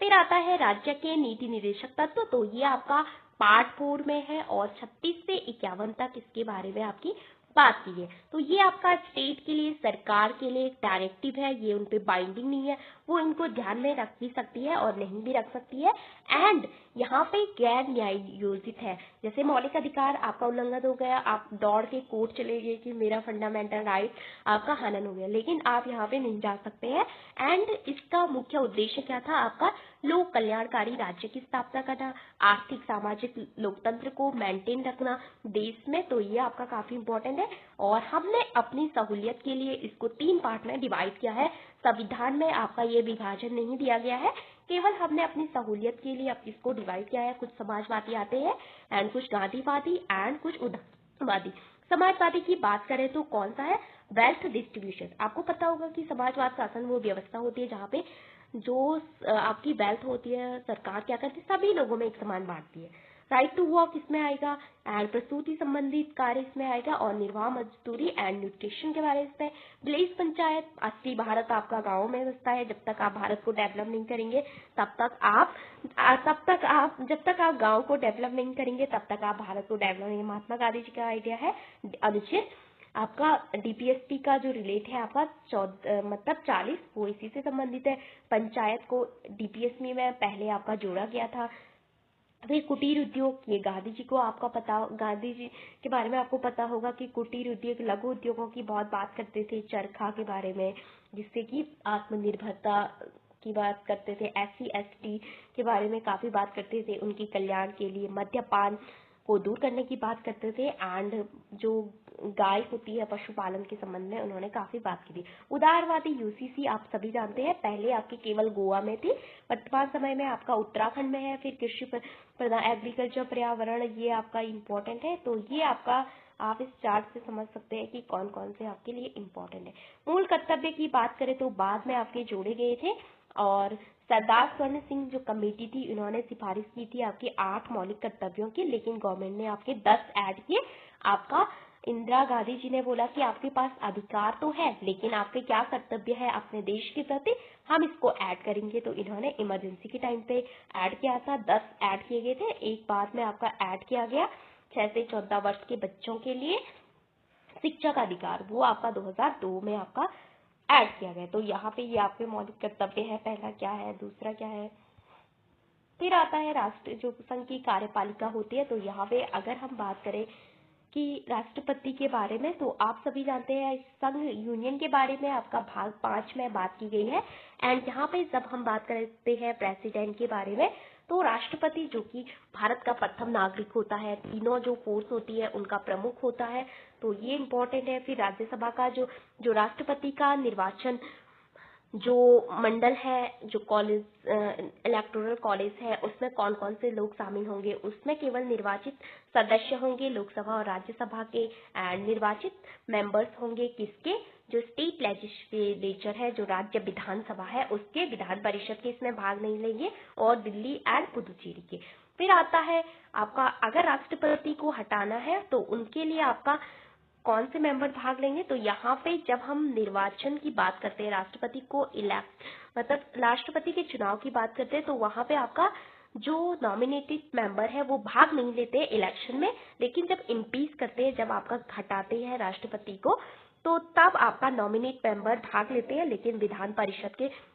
फिर आता है राज्य के नीति निर्देशक तत्व। तो ये आपका पार्ट 4 में है और 36 से 51 तक इसके बारे में आपकी बात की है। तो ये आपका स्टेट के लिए, सरकार के लिए एक डायरेक्टिव है, ये उन पे बाइंडिंग नहीं है, वो इनको ध्यान में रख भी सकती है और नहीं भी रख सकती है। एंड यहाँ पे गैर न्याय योजित है, जैसे मौलिक अधिकार आपका उल्लंघन हो गया, आप दौड़ के कोर्ट चले गए कि मेरा फंडामेंटल राइट आपका हनन हो गया, लेकिन आप यहाँ पे नहीं जा सकते हैं। एंड इसका मुख्य उद्देश्य क्या था आपका, लोक कल्याणकारी राज्य की स्थापना करना, आर्थिक सामाजिक लोकतंत्र को मेंटेन रखना देश में। तो ये आपका काफी इंपॉर्टेंट है, और हमने अपनी सहूलियत के लिए इसको 3 पार्ट में डिवाइड किया है। संविधान में आपका ये विभाजन नहीं दिया गया है, केवल हमने अपनी सहूलियत के लिए अब इसको डिवाइड किया है। कुछ समाजवादी आते हैं एंड कुछ गांधीवादी एंड कुछ उदारवादी। समाजवादी की बात करें तो कौन सा है, वेल्थ डिस्ट्रीब्यूशन। आपको पता होगा कि समाजवाद शासन वो व्यवस्था होती है जहाँ पे जो आपकी वेल्थ होती है, सरकार क्या करती है, सभी लोगों में एक समान बांटती है। राइट टू वर्क इसमें आएगा, एंड प्रसूति संबंधित कार्य इसमें आएगा, और निर्वाह मजदूरी एंड न्यूट्रिशन के बारे में। विलेज पंचायत, असली भारत आपका गाँव में बसता है। जब तक आप भारत को डेवलप नहीं करेंगे तब तक आप जब तक आप गाँव को डेवलप नहीं करेंगे तब तक आप भारत को डेवलप नहीं। महात्मा गांधी जी का आइडिया है अनुच्छेद आपका डीपीएसपी का जो रिलेट है आपका 40, वो इसी से संबंधित है। पंचायत को डीपीएसपी में पहले आपका जोड़ा गया था। फिर कुटीर उद्योग, ये गांधी जी के बारे में आपको पता होगा कि कुटीर उद्योग, लघु उद्योगों की बहुत बात करते थे, चरखा के बारे में, जिससे कि आत्मनिर्भरता की बात करते थे। SC ST के बारे में काफी बात करते थे, उनकी कल्याण के लिए मद्यपान को दूर करने की बात करते थे। एंड जो गाय होती है पशुपालन के संबंध में उन्होंने काफी बात की थी। उदारवादी UCC आप सभी जानते हैं, पहले आपकी केवल गोवा में थी, वर्तमान समय में आपका उत्तराखंड में है। फिर कृषि प्रधान एग्रीकल्चर पर्यावरण, ये आपका इम्पोर्टेंट है। तो ये आपका आप इस चार्ट से समझ सकते हैं कि कौन कौन से आपके लिए इम्पोर्टेंट है। मूल कर्तव्य की बात करें तो बाद में आपके जोड़े गए थे। और सरदार स्वर्ण सिंह जो कमेटी थी, इन्होंने सिफारिश की थी आपके 8 मौलिक कर्तव्यों की, लेकिन गवर्नमेंट ने आपके 10 ऐड किए। आपका इंदिरा गांधी जी ने बोला कि आपके पास अधिकार तो है, लेकिन आपके क्या कर्तव्य है अपने देश के प्रति, हम इसको ऐड करेंगे। तो इन्होंने इमरजेंसी के टाइम पे ऐड किया था, 10 ऐड किए गए थे। एक बाद में आपका ऐड किया गया 6 से 14 वर्ष के बच्चों के लिए शिक्षा का अधिकार, वो आपका 2002 में आपका ऐड किया गया। तो यहाँ पे ये आपके मौलिक कर्तव्य है, पहला क्या है, दूसरा क्या है। फिर आता है राष्ट्र जो संघ की कार्यपालिका होती है। तो यहाँ पे अगर हम बात करें कि राष्ट्रपति के बारे में, तो आप सभी जानते हैं संघ यूनियन के बारे में आपका भाग 5 में बात की गई है। एंड यहाँ पे जब हम बात करते हैं प्रेसिडेंट के बारे में, तो राष्ट्रपति जो कि भारत का प्रथम नागरिक होता है, तीनों जो फोर्स होती है उनका प्रमुख होता है, तो ये इम्पोर्टेंट है। फिर राज्यसभा का जो राष्ट्रपति का निर्वाचन जो मंडल है, जो कॉलेज इलेक्टोरल कॉलेज है, उसमें कौन कौन से लोग शामिल होंगे, उसमें केवल निर्वाचित सदस्य होंगे लोकसभा और राज्यसभा के। एंड निर्वाचित मेंबर्स होंगे किसके, जो स्टेट लेजिस्लेचर है, जो राज्य विधानसभा है उसके, विधान परिषद के इसमें भाग नहीं लेंगे, और दिल्ली एंड पुदुचेरी के। फिर आता है आपका, अगर राष्ट्रपति को हटाना है तो उनके लिए आपका कौन से मेंबर भाग लेंगे। तो यहाँ पे जब हम निर्वाचन की बात करते हैं, राष्ट्रपति को राष्ट्रपति के चुनाव की बात करते हैं, तो वहां पे आपका जो नॉमिनेटेड मेंबर है वो भाग नहीं लेते इलेक्शन में, लेकिन जब इम्पीच करते हैं, जब आपका हटाते हैं राष्ट्रपति को, तो तब आपका नॉमिनेट मेंबर भाग लेते हैं, लेकिन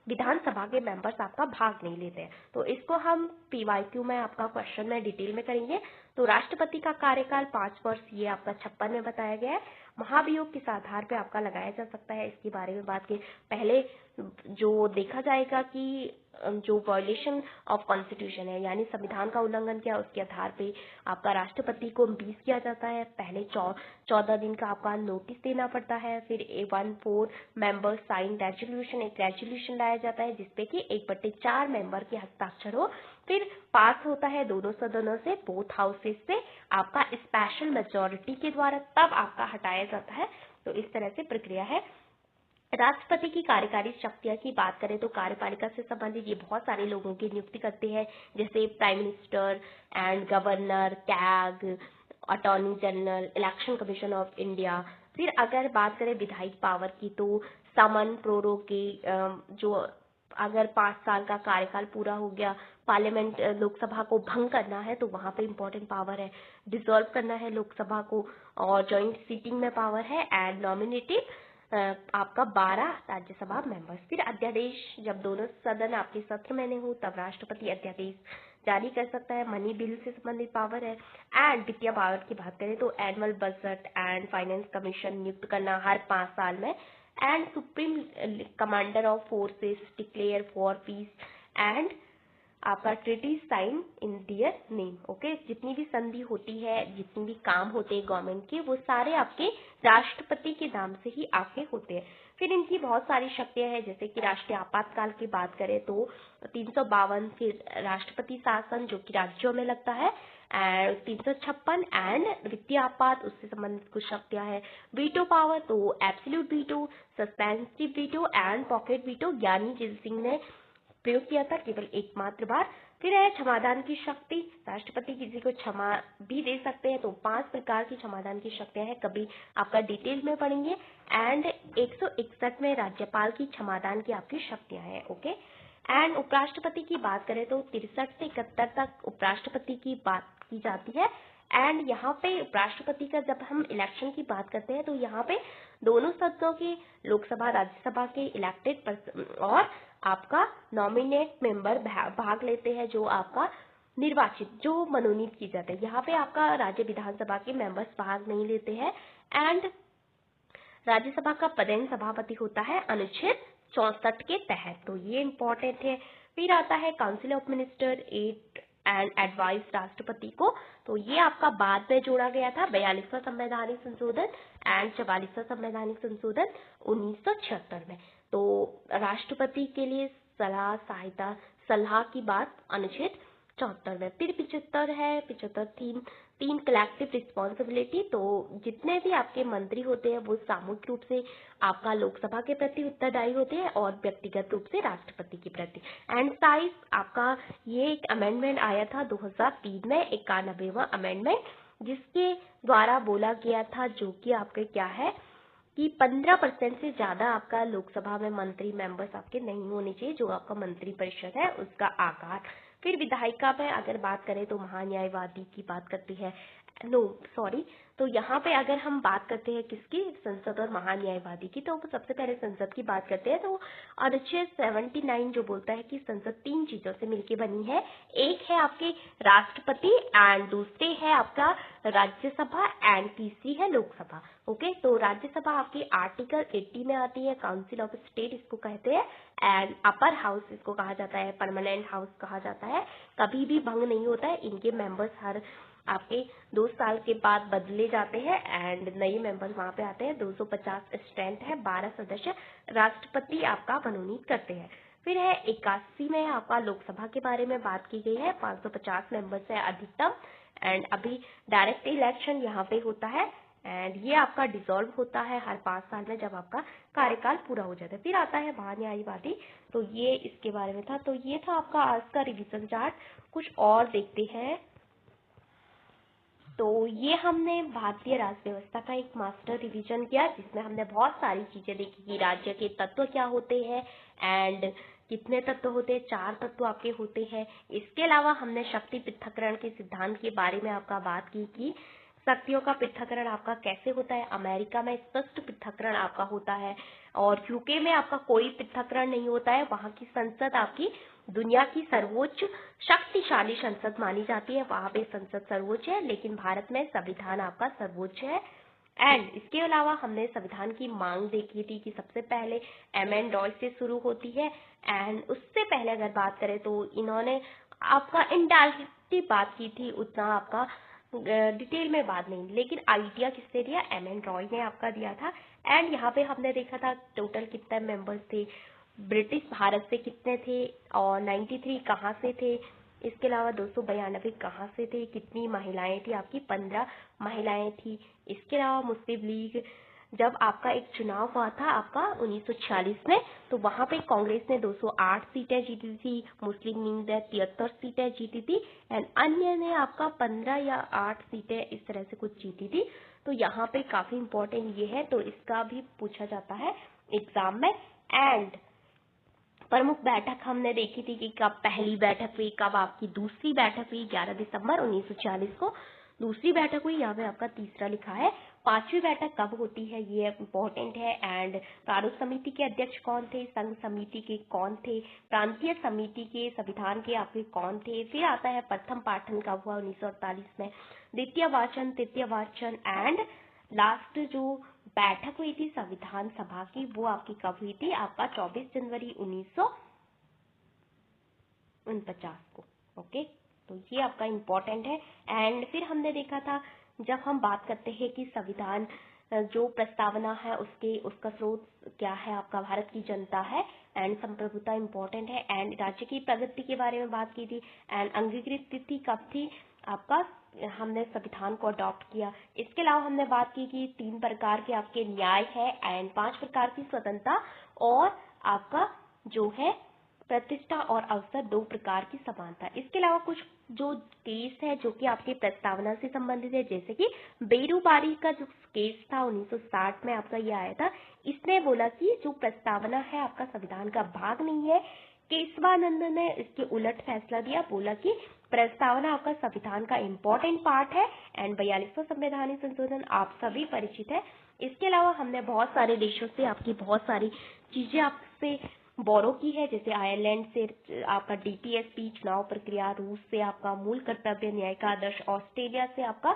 विधानसभा के मेंबर्स आपका भाग नहीं लेते हैं। तो इसको हम PYQ में आपका क्वेश्चन में डिटेल में करेंगे। तो राष्ट्रपति का कार्यकाल 5 वर्ष, ये आपका 56 में बताया गया है। महाभियोग किस आधार पे आपका लगाया जा सकता है, इसके बारे में बात की। पहले जो देखा जाएगा कि जो वायलेशन ऑफ कॉन्स्टिट्यूशन है, यानी संविधान का उल्लंघन किया, उसके आधार पे आपका राष्ट्रपति को इम्पीच किया जाता है। पहले 14 दिन का आपका नोटिस देना पड़ता है। फिर 1/4 मेंबर्स साइन रेजोल्यूशन, एक रेजोल्यूशन लाया जाता है जिसपे कि 1/4 मेंबर के हस्ताक्षर हो। फिर पास होता है दोनों सदनों से, बोथ हाउसेस से, आपका स्पेशल मेजोरिटी के द्वारा, तब आपका हटाया जाता है। तो इस तरह से प्रक्रिया है। राष्ट्रपति की कार्यकारी शक्तियां की बात करें तो कार्यपालिका से संबंधित ये बहुत सारे लोगों की नियुक्ति करते हैं, जैसे prime minister and governor, CAG, attorney general, election commission of India. फिर अगर बात करें विधायी पावर की, तो समन प्रोरोगे, जो अगर 5 साल का कार्यकाल पूरा हो गया, पार्लियामेंट लोकसभा को भंग करना है तो वहां पे इम्पोर्टेंट पावर है। डिसॉल्व करना है लोकसभा को, और ज्वाइंट सीटिंग में पावर है। एंड नॉमिनेटिव आपका 12 राज्यसभा मेंबर्स। फिर अध्यादेश, जब दोनों सदन आपके सत्र में नहीं हो तब राष्ट्रपति अध्यादेश जारी कर सकता है। मनी बिल से संबंधित पावर है। एंड वित्तीय पावर की बात करें तो annual budget and finance commission नियुक्त करना हर 5 साल में। And supreme commander of forces declare for peace and आपका treaty sign in their name. Okay, जितनी भी संधि होती है, जितनी भी काम होते हैं गवर्नमेंट के, वो सारे आपके राष्ट्रपति के नाम से ही आपके होते हैं। फिर इनकी बहुत सारी शक्तियां हैं, जैसे कि राष्ट्रीय आपातकाल की बात करें तो 352, फिर राष्ट्रपति शासन जो कि राज्यों में लगता है, 356 एंड वित्तीय आपात, उससे संबंधित कुछ शक्तियां हैं। वीटो पावर, तो absolute veto, suspensive veto and pocket veto, ज्ञानी जेल सिंह ने प्रयोग किया था केवल एकमात्र बार। फिर है क्षमादान की शक्ति, राष्ट्रपति किसी को क्षमा भी दे सकते हैं। तो 5 प्रकार की क्षमादान की शक्तियां हैं, कभी आपका डिटेल में पढ़ेंगे। एंड 161 में राज्यपाल की क्षमादान की आपकी शक्तियां हैं। ओके, एंड उपराष्ट्रपति की बात करें तो 63 से 71 तक उपराष्ट्रपति की बात की जाती है। एंड यहाँ पे उपराष्ट्रपति का जब हम इलेक्शन की बात करते हैं तो यहाँ पे दोनों सदनों के, लोकसभा राज्यसभा के इलेक्टेड पर्सन और आपका नॉमिनेट मेंबर भाग लेते हैं, जो आपका निर्वाचित, जो मनोनीत की जाते हैं। यहाँ पे आपका राज्य विधानसभा के मेंबर्स भाग नहीं लेते हैं। एंड राज्यसभा का पदेन सभापति होता है अनुच्छेद 64 के तहत, तो ये इम्पोर्टेंट है। फिर आता है council of minister, aid and advice राष्ट्रपति को, तो ये आपका बाद में जोड़ा गया था 42वां संवैधानिक संशोधन एंड 44वां संवैधानिक संशोधन 1976 में। तो राष्ट्रपति के लिए सलाह की बात अनुच्छेद 74 में। फिर 75 है, 75 तीन कलेक्टिव रिस्पॉन्सिबिलिटी, तो जितने भी आपके मंत्री होते हैं वो सामूहिक रूप से आपका लोकसभा के प्रति उत्तरदायी होते हैं और व्यक्तिगत रूप से राष्ट्रपति के प्रति। एंड साइज आपका, ये एक अमेंडमेंट आया था 2003 में, 91वां अमेंडमेंट, जिसके द्वारा बोला गया था, जो कि आपके क्या है कि 15% से ज्यादा आपका लोकसभा में मंत्री मेंबर्स आपके नहीं होने चाहिए, जो आपका मंत्री परिषद है उसका आकार। फिर विधायिका में अगर बात करें तो महान्यायवादी की बात करती है, तो यहाँ पे अगर हम बात करते हैं किसकी, संसद और महान्यायवादी की, तो सबसे पहले संसद की बात करते हैं। तो अनुच्छेद 79 जो बोलता है कि संसद 3 चीजों से मिलकर बनी है, एक है आपके राष्ट्रपति एंड दूसरे है आपका राज्यसभा एंड तीसरी है लोकसभा। ओके, तो राज्यसभा आपकी आर्टिकल 80 में आती है, काउंसिल ऑफ स्टेट इसको कहते हैं, एंड अपर हाउस इसको कहा जाता है, परमानेंट हाउस कहा जाता है, कभी भी भंग नहीं होता है। इनके मेंबर्स हर आपके 2 साल के बाद बदले जाते हैं एंड नए मेंबर्स वहां पे आते हैं। 250 स्ट्रेंथ है, 12 सदस्य राष्ट्रपति आपका मनोनीत करते हैं। फिर है 81 में आपका लोकसभा के बारे में बात की गई है, 550 मेंबर्स है अधिकतम, एंड अभी डायरेक्ट इलेक्शन यहाँ पे होता है, एंड ये आपका डिसॉल्व होता है हर 5 साल में जब आपका कार्यकाल पूरा हो जाता है। फिर आता है महान्यायवादी, तो ये इसके बारे में था। तो ये था आपका आज का रिवीजन चार्ट। कुछ और देखते हैं, तो ये हमने भारतीय राज्य व्यवस्था का एक मास्टर रिवीजन किया, जिसमें हमने बहुत सारी चीजें देखी कि राज्य के तत्व क्या होते हैं एंड कितने तत्व होते हैं, 4 तत्व आपके होते हैं। इसके अलावा हमने शक्ति पृथक्करण के सिद्धांत के बारे में आपका बात की कि शक्तियों का पृथक्करण आपका कैसे होता है। अमेरिका में स्पष्ट पृथक्करण आपका होता है और यूके में आपका कोई पृथक्करण नहीं होता है। वहां की संसद आपकी दुनिया की सर्वोच्च शक्तिशाली संसद मानी जाती है, वहां पे संसद सर्वोच्च है, लेकिन भारत में संविधान आपका सर्वोच्च है। एंड इसके अलावा हमने संविधान की मांग देखी थी कि सबसे पहले एम.एन. रॉय से शुरू होती है, एंड उससे पहले अगर बात करें तो इन्होंने आपका इनडायरेक्टली बात की थी, उतना आपका डिटेल में बात नहीं, लेकिन आइडिया किसने दिया, एम.एन. रॉय ने आपका दिया था। एंड यहाँ पे हमने देखा था टोटल कितने मेंबर्स थे, ब्रिटिश भारत से कितने थे और 93 कहाँ से थे, इसके अलावा 292 कहाँ से थे, कितनी महिलाएं थी, आपकी 15 महिलाएं थी। इसके अलावा मुस्लिम लीग, जब आपका एक चुनाव हुआ था आपका 1946 में, तो वहां पे कांग्रेस ने 208 सीटें जीती थी, मुस्लिम लीग ने 73 सीटें जीती थी, एंड अन्य ने आपका 15 या 8 सीटें इस तरह से कुछ जीती थी। तो यहाँ पे काफी इंपॉर्टेंट ये है, तो इसका भी पूछा जाता है एग्जाम में। एंड प्रमुख बैठक हमने देखी थी कि कब पहली बैठक हुई, कब आपकी दूसरी बैठक हुई, 11 दिसंबर 1940 को दूसरी बैठक हुई, यहाँ पे आपका तीसरा लिखा है। 5वीं बैठक कब होती है, ये इम्पोर्टेंट है। एंड प्रारूप समिति के अध्यक्ष कौन थे, संघ समिति के कौन थे, प्रांतीय समिति के, संविधान के आपके कौन थे। फिर आता है प्रथम पाठन कब हुआ, 1948 में, द्वितीय वाचन, तृतीय वाचन, एंड लास्ट जो बैठक हुई थी संविधान सभा की, वो आपकी कब हुई थी, आपका 24 जनवरी 1949 को। ओके, तो ये आपका इम्पोर्टेंट है। एंड फिर हमने देखा था, जब हम बात करते हैं कि संविधान जो प्रस्तावना है उसका स्रोत क्या है, आपका भारत की जनता है, एंड संप्रभुता इम्पोर्टेंट है। एंड राज्य की प्रगति के बारे में बात की थी, एंड अंगीकृत तिथि कब थी आपका, हमने संविधान को अडॉप्ट किया। इसके अलावा हमने बात की कि 3 प्रकार के आपके न्याय है, एंड 5 प्रकार की स्वतंत्रता, और आपका जो है प्रतिष्ठा और अवसर, 2 प्रकार की समानता। इसके अलावा कुछ जो केस है जो कि आपकी प्रस्तावना से संबंधित है, जैसे कि बेरूबारी का जो केस था 1960 में आपका ये आया था, इसने बोला कि जो प्रस्तावना है आपका संविधान का भाग नहीं है, केशवानंद ने इसके उलट फैसला दिया, बोला कि प्रस्तावना आपका संविधान का इम्पोर्टेंट पार्ट है एंड 42वां संवैधानिक संशोधन आप सभी परिचित है। इसके अलावा हमने बहुत सारे देशों से आपकी बहुत सारी चीजें आपसे बोरो की है, जैसे आयरलैंड से आपका डीपीएसपी चुनाव प्रक्रिया, रूस से आपका मूल कर्तव्य न्याय का आदर्श, ऑस्ट्रेलिया से आपका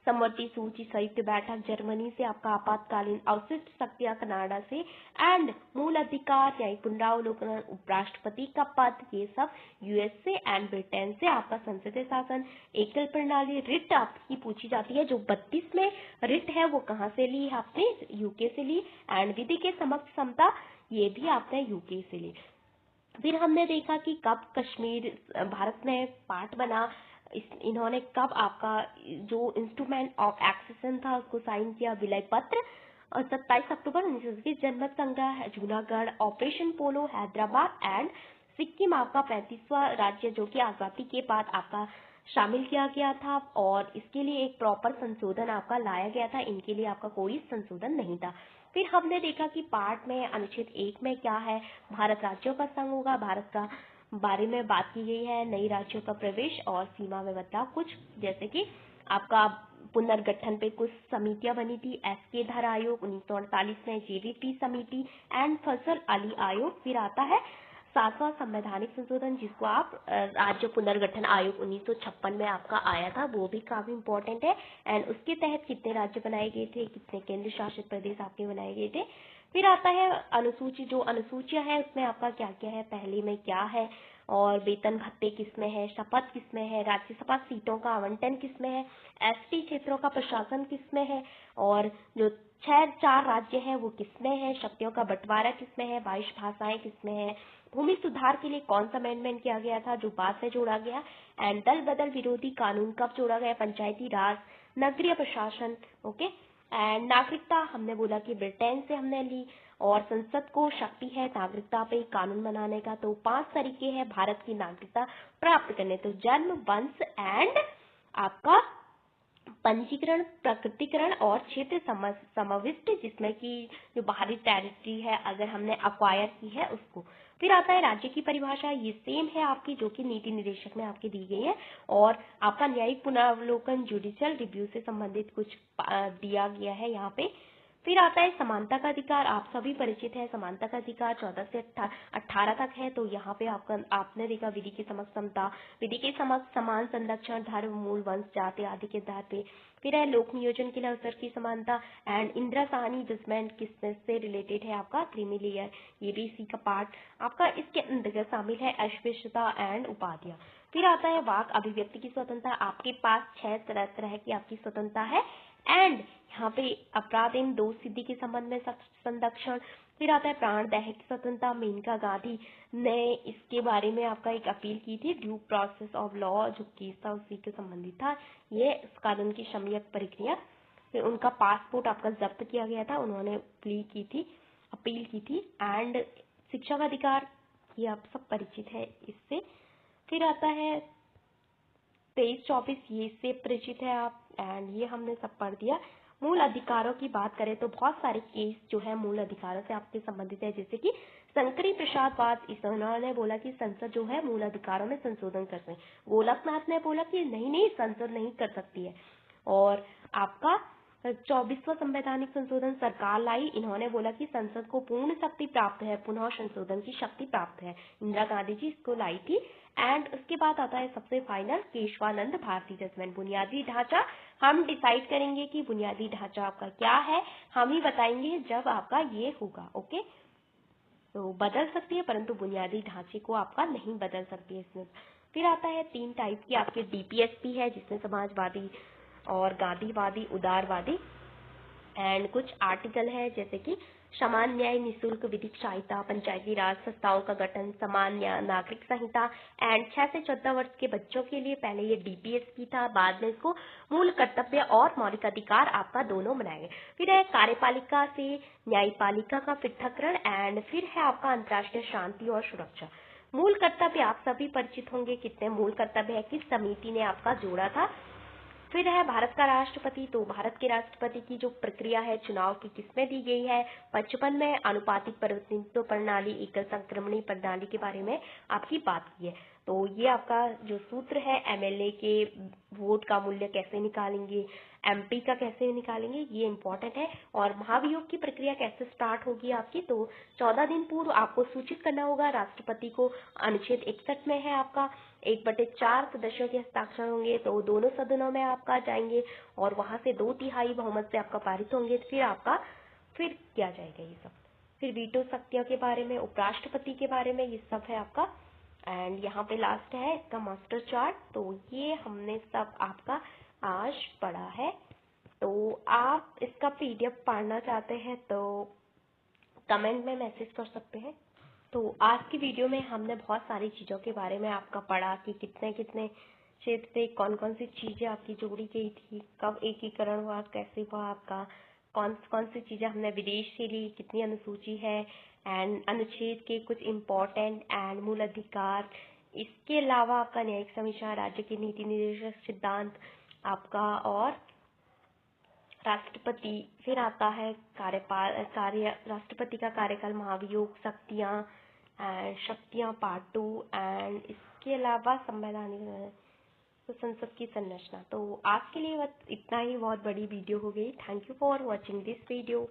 समवर्ती सूची संयुक्त बैठक, जर्मनी से आपका आपातकालीन अवशिष्ट शक्तियां, कनाडा से एंड मूल अधिकार न्यायिक पुनरावलोकन, उपराष्ट्रपति का पद, ये सब यूएसए एंड ब्रिटेन से आपका संसदीय शासन, एकल प्रणाली, रिट आपकी पूछी जाती है। जो 32 में रिट है वो कहाँ से ली है आपने? यूके से ली। एंड विधि के समक्ष क्षमता, ये भी आपने यूके से ली। फिर हमने देखा कि कब कश्मीर भारत में पार्ट बना, इन्होंने कब आपका जो इंस्ट्रूमेंट ऑफ एक्सेशन था उसको साइन किया, विलय पत्र, और 27 अक्टूबर 1920। जनमत संग्रह Junagadh, operation polo Hyderabad and Sikkim आपका 35वां राज्य जो कि आजादी के बाद आपका शामिल किया गया था, और इसके लिए एक प्रॉपर संशोधन आपका लाया गया था, इनके लिए आपका कोई संशोधन नहीं था। फिर हमने देखा कि पार्ट में अनुच्छेद 1 में क्या है, भारत राज्यों का संघ होगा, भारत का बारे में बात की गई है, नई राज्यों का प्रवेश और सीमा में बदलाव, कुछ जैसे कि आपका पुनर्गठन पे कुछ समितियां बनी थी, एसके धर आयोग 1948 में, जेवीपी समिति एंड फजल अली आयोग। फिर आता है 7वां संवैधानिक संशोधन जिसको आप राज्य पुनर्गठन आयोग 1956 में आपका आया था, वो भी काफी इंपॉर्टेंट है। एंड उसके तहत कितने राज्य बनाए गए थे, कितने केंद्र शासित प्रदेश आपके बनाए गए थे। फिर आता है अनुसूची, जो अनुसूचियां हैं उसमें आपका क्या क्या है, पहले में क्या है, और वेतन भत्ते किसमें है, शपथ किसमें है, राज्यसभा सीटों का आवंटन किसमें है, एसटी क्षेत्रों का प्रशासन किसमें है, और जो 4 राज्य हैं वो किसमें है, शक्तियों का बंटवारा किसमें है, 22 भाषाएं किसमें है, भूमि सुधार के लिए कौन सा अमेंडमेंट किया गया था जो बाद में जोड़ा गया, एंड दल बदल विरोधी कानून कब जोड़ा गया, पंचायती राज, नगरीय प्रशासन, ओके। एंड नागरिकता हमने बोला कि ब्रिटेन से हमने ली, और संसद को शक्ति है नागरिकता पे कानून बनाने का। तो 5 तरीके हैं भारत की नागरिकता प्राप्त करने, तो जन्म, वंश एंड आपका पंजीकरण, प्रकटीकरण और क्षेत्र समाविष्ट, जिसमें कि जो बाहरी टेरिटरी है अगर हमने अक्वायर की है उसको। फिर आता है राज्य की परिभाषा, ये सेम है आपकी जो कि नीति निर्देशक में आपकी दी गई है, और आपका न्यायिक पुनरावलोकन जुडिशियल रिव्यू से संबंधित कुछ दिया गया है यहाँ पे। फिर आता है समानता का अधिकार, आप सभी परिचित है, समानता का अधिकार 14 से 18 तक है। तो यहाँ पे आपने देखा विधि के समक्ष समता, विधि के समक्ष समान संरक्षण, धर्म, मूल, वंश, जाति आदि के आधार पे। फिर है लोक नियोजन के लिए अवसर की समानता, एंड इंदिरा साहनी जजमेंट किससे रिलेटेड है आपका, क्रीमी लेयर, ये भी इसी का पार्ट आपका इसके अंतर्गत शामिल है, अस्पृश्यता एंड उपाधियां। फिर आता है वाक अभिव्यक्ति की स्वतंत्रता, आपके पास 6 तरह की आपकी स्वतंत्रता है। एंड यहाँ पे अपराध एवं दोष सिद्धि के संबंध में संरक्षण। फिर आता है प्राण दह की स्वतंत्रता, मेनका गांधी ने इसके बारे में आपका एक अपील की थी, ड्यू प्रोसेस ऑफ लॉ जो केस था उसी के संबंधित था, ये इस कानून की सम्यक प्रक्रिया। फिर उनका पासपोर्ट आपका जब्त किया गया था, उन्होंने अपील की थी। एंड शिक्षा का अधिकार, ये आप सब परिचित है इससे। फिर आता है 23-24, ये इससे परिचित है आप, एंड ये हमने सब पढ़ दिया। मूल अधिकारों की बात करें तो बहुत सारे केस जो है मूल अधिकारों से आपके संबंधित है, जैसे कि शंकरी प्रसाद वाद, इन्होंने बोला कि संसद जो है मूल अधिकारों में संशोधन कर सकते हैं। गोलकनाथ ने बोला कि नहीं संसद नहीं कर सकती है। और आपका 24वां संवैधानिक संशोधन सरकार लाई, इन्होंने बोला कि संसद को पूर्ण शक्ति प्राप्त है, पुनः संशोधन की शक्ति प्राप्त है, इंदिरा गांधी जी इसको लाई थी। एंड उसके बाद आता है सबसे फाइनल केशवानंद भारती जजमेंट, बुनियादी ढांचा। हम डिसाइड करेंगे कि बुनियादी ढांचा आपका क्या है, हम ही बताएंगे जब आपका ये होगा, ओके। तो बदल सकती है परंतु बुनियादी ढांचे को आपका नहीं बदल सकती है इसमें। फिर आता है 3 टाइप की आपके डीपीएसपी है, जिसमें समाजवादी और गांधीवादी, उदारवादी। एंड कुछ आर्टिकल है जैसे कि समान न्याय, निःशुल्क विधिक सहायता, पंचायती राज संस्थाओं का गठन, समान न्याय, नागरिक संहिता। एंड 6 से 14 वर्ष के बच्चों के लिए पहले ये डीपीएसपी था, बाद में इसको मूल कर्तव्य और मौलिक अधिकार आपका दोनों बनाए गए। फिर है कार्यपालिका से न्यायपालिका का पृथक्करण। एंड फिर है आपका अंतर्राष्ट्रीय शांति और सुरक्षा। मूल कर्तव्य आप सभी परिचित होंगे, कितने मूल कर्तव्य है, किस समिति ने आपका जोड़ा था। फिर है भारत का राष्ट्रपति। तो भारत के राष्ट्रपति की जो प्रक्रिया है चुनाव की किसमें दी गई है, 55 में अनुपातिक प्रतिनिधित्व प्रणाली, एकल संक्रमणी प्रणाली के बारे में आपकी बात की है। तो ये आपका जो सूत्र है, एमएलए के वोट का मूल्य कैसे निकालेंगे, एमपी का कैसे निकालेंगे, ये इंपॉर्टेंट है। और महाभियोग की प्रक्रिया कैसे स्टार्ट होगी आपकी, तो 14 दिन पूर्व आपको सूचित करना होगा राष्ट्रपति को। अनुच्छेद 61 में है आपका 1/4 सदस्यों के हस्ताक्षर होंगे, तो दोनों सदनों में आपका जाएंगे और वहां से 2/3 बहुमत से आपका पारित होंगे। फिर किया जाएगा ये सब। फिर वीटो शक्तियों के बारे में, उपराष्ट्रपति के बारे में, ये सब है आपका। एंड यहाँ पे लास्ट है इसका मास्टर चार्ट। तो ये हमने सब आपका आज पढ़ा है। तो आप इसका पीडीएफ पढ़ना चाहते हैं तो कमेंट में मैसेज कर सकते हैं। तो आज की वीडियो में हमने बहुत सारी चीज़ों के बारे में आपका पढ़ा कि कितने कितने क्षेत्र थे, कौन कौन सी चीज़ें आपकी जोड़ी गई थी, कब एकीकरण हुआ, कैसे हुआ आपका, कौन कौन सी चीज़ें हमने विदेश से ली, कितनी अनुसूची है, एंड अनुच्छेद के कुछ इम्पोर्टेंट एंड मूल अधिकार। इसके अलावा आपका न्यायिक समीक्षा, राज्य के नीति निर्देशक सिद्धांत आपका, और राष्ट्रपति। फिर आता है राष्ट्रपति का कार्यकाल, महाभियोग, शक्तियाँ पार्ट 2, एंड इसके अलावा संवैधानिक तो संसद की संरचना। तो आज के लिए बस इतना ही, बहुत बड़ी वीडियो हो गई। Thank you for watching this video.